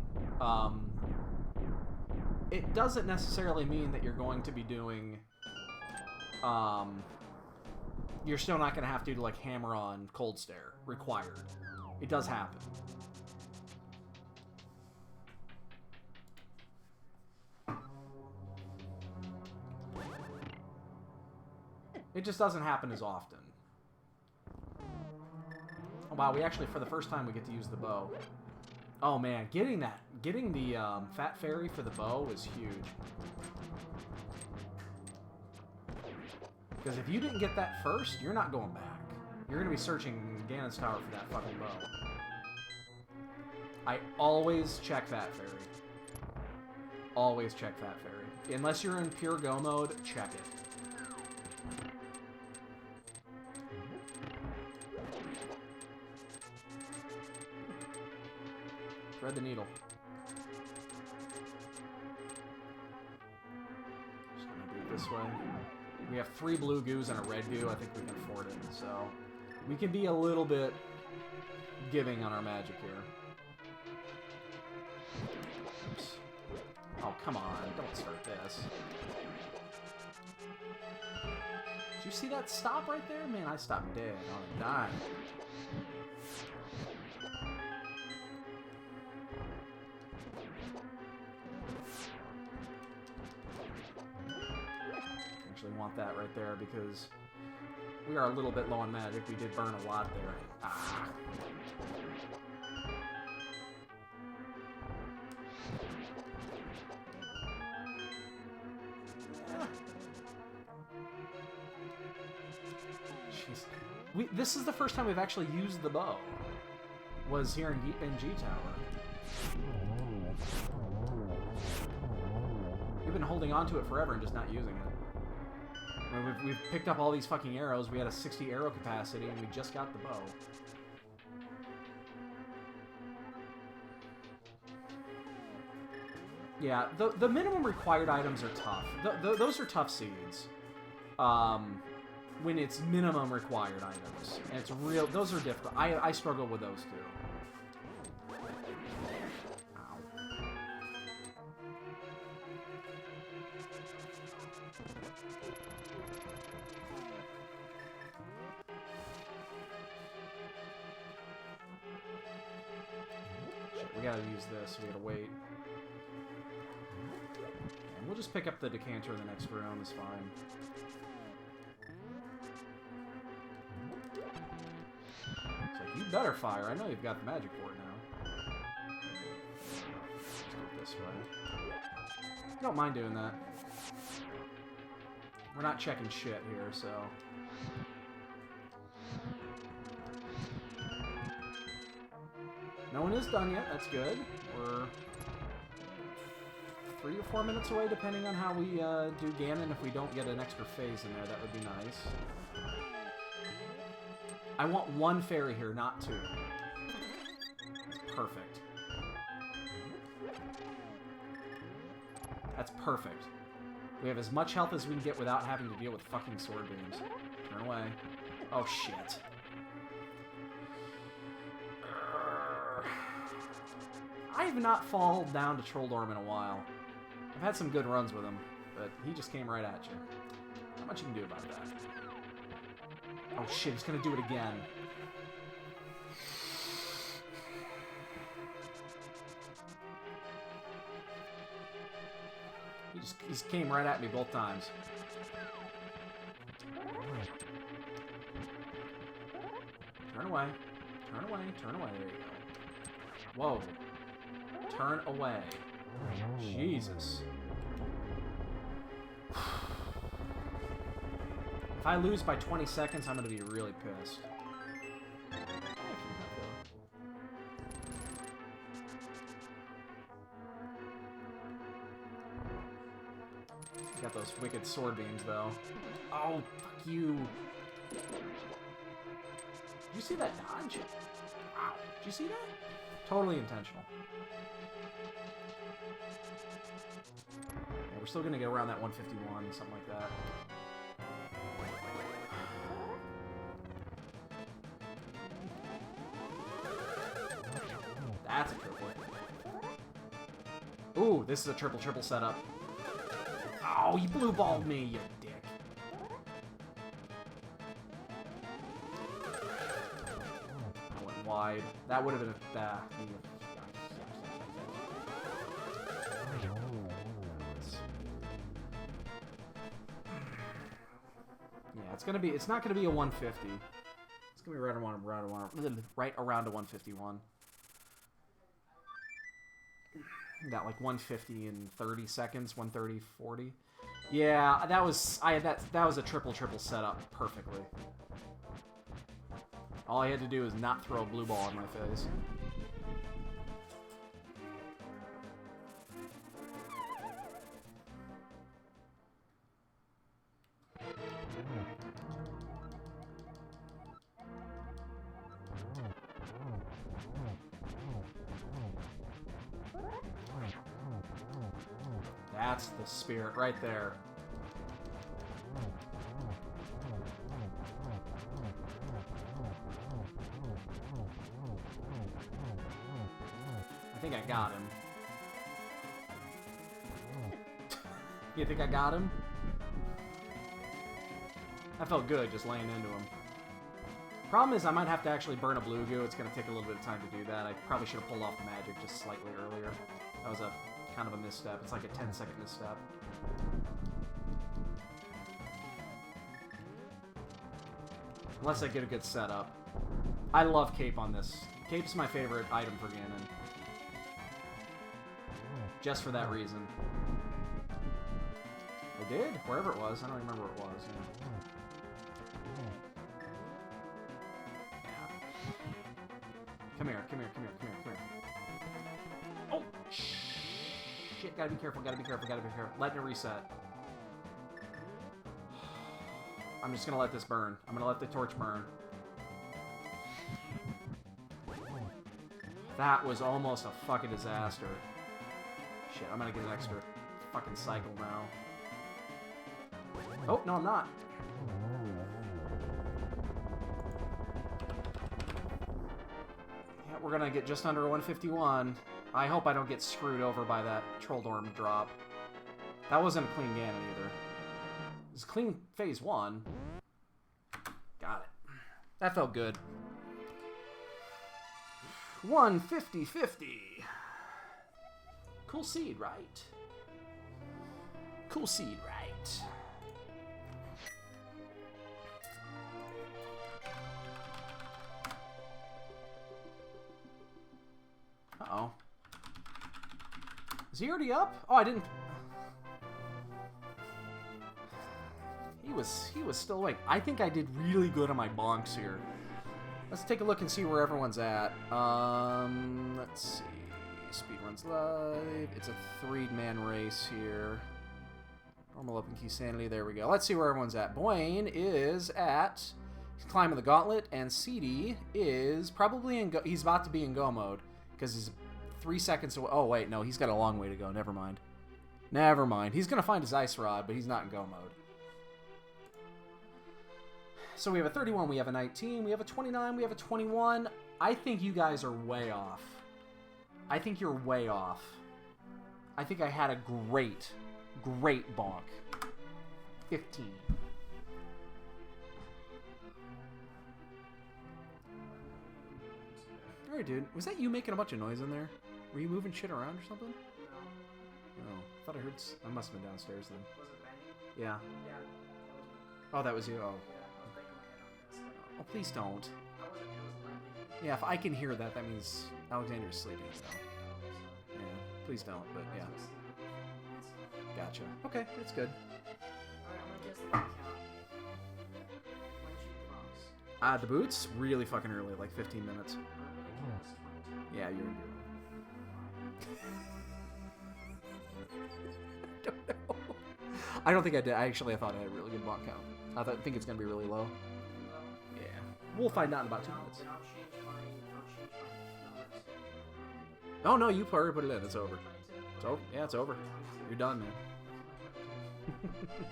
It doesn't necessarily mean that you're going to be doing. You're still not gonna have to like hammer on Cold Stare required. It does happen. It just doesn't happen as often. Oh, wow, we actually, for the first time, we get to use the bow. Oh, man, getting the Fat Fairy for the bow was huge. Because if you didn't get that first, you're not going back. You're going to be searching Ganon's Tower for that fucking bow. I always check Fat Fairy. Always check Fat Fairy. Unless you're in pure go mode, check it. Thread the needle. Just gonna do it this way. We have 3 blue goos and a red goo. I think we can afford it. So we can be a little bit giving on our magic here. Oops. Oh, come on. Don't start this. Did you see that stop right there? Man, I stopped dead on a dime. Want that right there because we are a little bit low on magic. We did burn a lot there. Ah. Jeez. This is the first time we've actually used the bow. Was here in G Tower. We've been holding on to it forever and just not using it. I mean, we've picked up all these fucking arrows. We had a 60 arrow capacity, and we just got the bow. Yeah, the minimum required items are tough. Those are tough seeds. When it's minimum required items. And it's real... Those are difficult. I struggle with those, too. Ow. we gotta use this. We gotta wait. And we'll just pick up the decanter in the next round. It's fine. It's like, you better fire. I know you've got the magic for it now. Let's do it this way. Don't mind doing that. We're not checking shit here, so... No one is done yet. That's good. We're 3 or 4 minutes away, depending on how we do Ganon. If we don't get an extra phase in there, that would be nice. I want 1 fairy here, not 2. That's perfect. That's perfect. We have as much health as we can get without having to deal with fucking sword beams. Turn away. Oh, shit. I have not fallen down to Trolldorm in a while. I've had some good runs with him, but he just came right at you. Not much you can do about that. Oh shit, he's gonna do it again. He just came right at me both times. Turn away. Turn away. Turn away. There you go. Whoa. Turn away. Jesus. If I lose by 20 seconds, I'm going to be really pissed. Got those wicked sword beams, though. Oh, fuck you. Did you see that dodge? Wow. Did you see that? Totally intentional. Yeah, we're still going to get around that 151, something like that. That's a triple. Ooh, this is a triple setup. Oh, you blue-balled me, you dick. I went wide. That would have been a... Yeah, it's gonna be... It's not gonna be a 150. It's gonna be right around a 151. Got like 150 in 30 seconds, 130, 40. Yeah, that was that was a triple setup perfectly. All I had to do is not throw a blue ball in my face. That's the spirit right there. I think I got him. You think I got him? That felt good, just laying into him. Problem is, I might have to actually burn a blue goo. It's going to take a little bit of time to do that. I probably should have pulled off the magic just slightly earlier. That was a kind of a misstep. It's like a 10-second misstep. Unless I get a good setup. I love Cape on this. Cape's my favorite item for Ganon. Just for that reason. I did? Wherever it was. I don't remember where it was. Yeah. Come here. Oh! Shit, gotta be careful. Let it reset. I'm just gonna let this burn. I'm gonna let the torch burn. That was almost a fucking disaster. Shit, I'm gonna get an extra fucking cycle now. Oh, no, I'm not. Yeah, we're gonna get just under 151. I hope I don't get screwed over by that Trolldorm drop. That wasn't a clean Ganon either. It was clean phase 1. Got it. That felt good. 150-50. Cool seed, right? Cool seed, right? Uh-oh. Is he already up? Oh, I didn't... He was still awake. I think I did really good on my bonks here. Let's take a look and see where everyone's at. Let's see. Speedruns live. It's a 3-man race here. Normal open Keysanity. There we go. Let's see where everyone's at. Boyne is at climbing the gauntlet, and CD is probably in go. He's about to be in go mode because he's 3 seconds away. Oh wait, no, he's got a long way to go. Never mind. Never mind. He's gonna find his ice rod, but he's not in go mode. So we have a 31, we have a 19, we have a 29, we have a 21. I think you guys are way off. I think you're way off. I think I had a great bonk. 15. Alright, dude. Was that you making a bunch of noise in there? Were you moving shit around or something? No. Oh, I thought I heard... I must have been downstairs then. Was it banging? Yeah. Yeah. Oh, that was you? Oh. Yeah, I was banging my head on this. Oh, please don't. I wasn't, it was banging. Yeah, if I can hear that, that means Alexander's sleeping, so... Yeah, please don't, but yeah. Gotcha. Okay, that's good. Alright, I'm gonna guess the count. When she bonks. The boots? Really fucking early, like 15 minutes. I'm gonna guess 22. Yeah, you're... I don't know. I don't think I did. I thought I had a really good bonk count. I think it's going to be really low. Yeah. We'll find out in about 2 minutes. Then I'll change my number to... Oh, no, you already put it in. It's over. It's over. Yeah, it's over. You're done, man.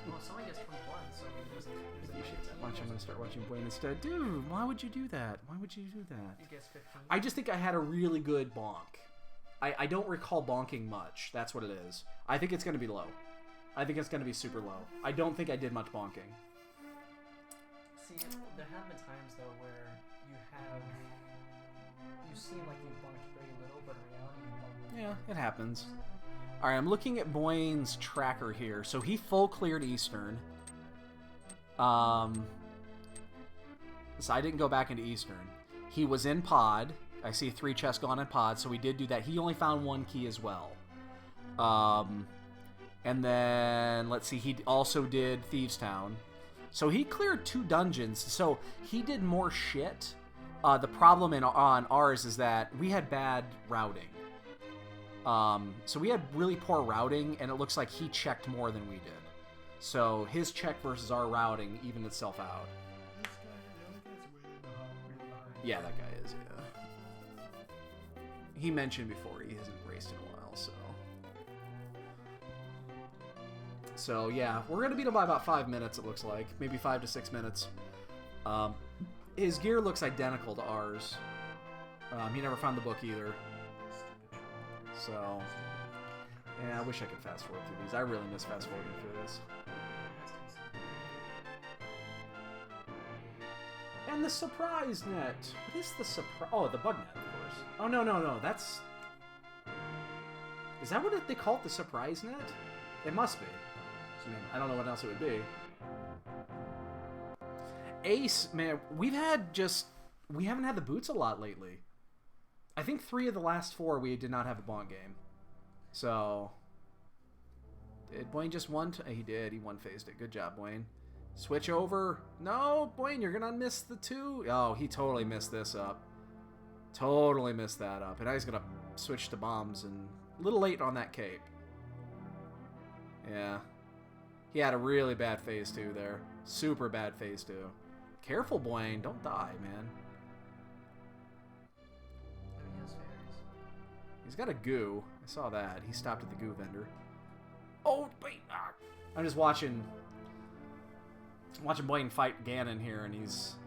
Well, somebody gets 21, so there's You should watch. I'm going to start watching Blaine instead. Dude, why would you do that? Why would you do that? You guess 15. I just think I had a really good bonk. I don't recall bonking much. That's what it is. I think it's going to be low. I think it's going to be super low. I don't think I did much bonking. See, there have been times, though, where you seem like you bonked very little, but in reality you bonked. Yeah, it happens. Alright, I'm looking at Boyne's tracker here. So he full cleared Eastern. So I didn't go back into Eastern. He was in Pod. I see 3 chests gone in Pod, so we did do that. He only found 1 key as well. And then, let's see, he also did Thieves Town. So he cleared 2 dungeons, so he did more shit. The problem on ours is that we had bad routing. So we had really poor routing, and it looks like he checked more than we did. So his check versus our routing evened itself out. Yeah, that guy is, yeah. He mentioned before he hasn't raced in a while, so... So, yeah, we're going to beat him by about 5 minutes, it looks like. Maybe 5 to 6 minutes. His gear looks identical to ours. He never found the book either. So, yeah, I wish I could fast forward through these. I really miss fast forwarding through this. And the surprise net. What is the surprise? Oh, the bug net, of course. Oh, no. That's... Is that what they call it, the surprise net? It must be. I mean, I don't know what else it would be. Ace, man, we haven't had the boots a lot lately. I think 3 of the last 4 we did not have a bonk game. So... Did Boyne just one? He did. He one-phased it. Good job, Boyne. Switch over. No, Boyne, you're going to miss the 2. Oh, he totally missed this up. Totally missed that up. And now he's going to switch to bombs and a little late on that cape. Yeah. He had a really bad phase 2 there. Super bad phase 2. Careful, Boyne. Don't die, man. He has fairies. He's got a goo. I saw that. He stopped at the goo vendor. Oh, wait. Ah. I'm just watching Boyne fight Ganon here, and he's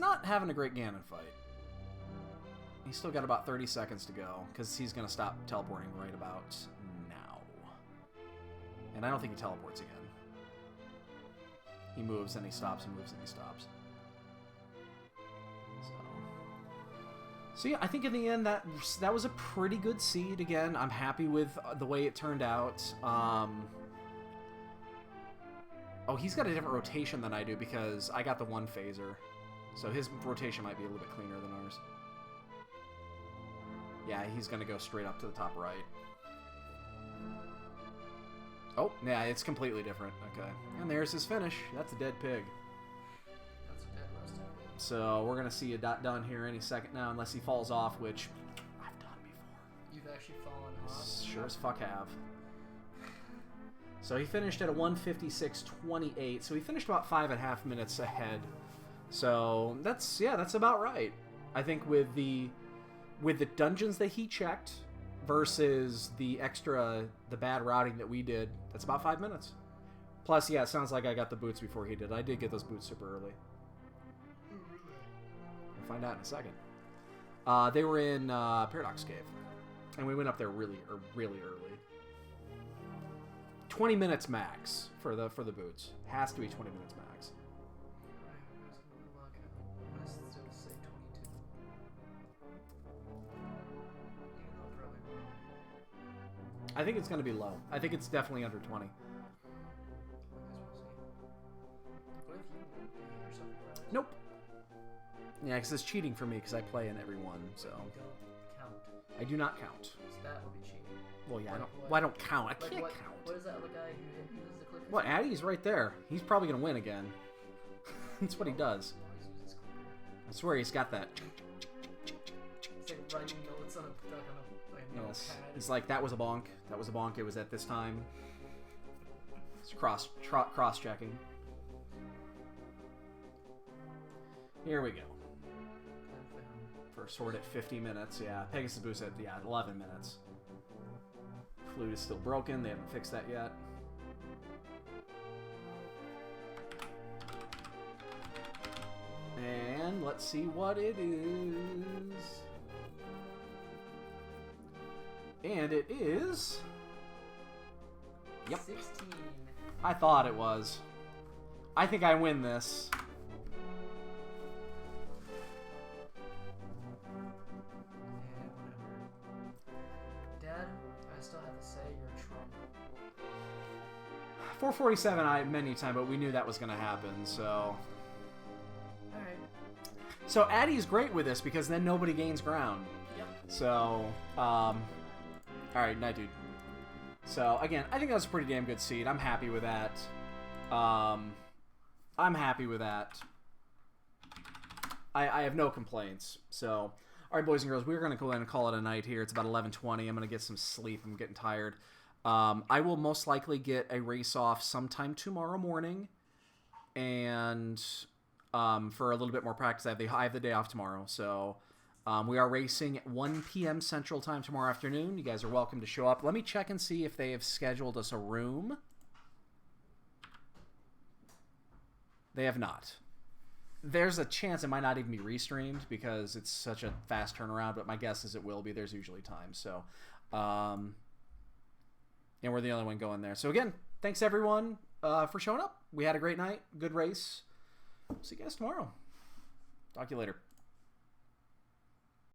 not having a great Ganon fight. He's still got about 30 seconds to go, because he's going to stop teleporting right about now. And I don't think he teleports again. He moves, and he stops, and moves, and he stops. So yeah, I think in the end that was a pretty good seed. Again, I'm happy with the way it turned out. Oh, he's got a different rotation than I do because I got the one phaser. So his rotation might be a little bit cleaner than ours. Yeah, he's going to go straight up to the top right. Oh, yeah, it's completely different. Okay. And there's his finish. That's a dead pig. That's a dead roasted pig. So we're going to see a dot done here any second now, unless he falls off, which I've done before. You've actually fallen off? Sure as fuck have. So he finished at a 156.28. So he finished about 5.5 minutes ahead. So that's about right. I think with the dungeons that he checked versus the bad routing that we did, that's about 5 minutes. Plus, yeah, it sounds like I got the boots before he did. I did get those boots super early. We'll find out in a second. They were in Paradox Cave, and we went up there really early. 20 minutes max for the boots. Has to be 20 minutes max. I'm still say 22. Even though probably wrong. I think it's going to be low. I think it's definitely under 20. What if you yourself prize? Nope. Yeah, because it's cheating for me because I play in every one, so. You don't count. I do not count. So that would be cheating. Well, yeah, Like I don't count. I Like can't what, count. What is that other guy who uses the clicker? What, Addy's right there. He's probably going to win again. That's what he does. Always uses clicker. I swear he's got that. It's like writing notes on a Yes. notepad. It's like, that was a bonk. That was a bonk. It was at this time. It's cross-checking. Here we go. First sword at 50 minutes. Yeah, Pegasus boost at 11 minutes. Flute is still broken. They haven't fixed that yet. And let's see what it is. And it is... Yep. 16. I thought it was. I think I win this. Yeah, whatever. Dad, I still have to say you're Trump. 447 I many time, but we knew that was going to happen, so... Alright. So Addy's great with this because then nobody gains ground. Yep. So, alright, night dude. So, again, I think that was a pretty damn good seed. I'm happy with that. I'm happy with that. I have no complaints. So, alright, boys and girls, we're going to go ahead and call it a night here. It's about 11:20. I'm going to get some sleep. I'm getting tired. I will most likely get a race off sometime tomorrow morning. And for a little bit more practice, I have the day off tomorrow. So, we are racing at 1 p.m. Central Time tomorrow afternoon. You guys are welcome to show up. Let me check and see if they have scheduled us a room. They have not. There's a chance it might not even be restreamed because it's such a fast turnaround, but my guess is it will be. There's usually time. So, and we're the only one going there. So, again, thanks everyone for showing up. We had a great night. Good race. See you guys tomorrow. Talk to you later.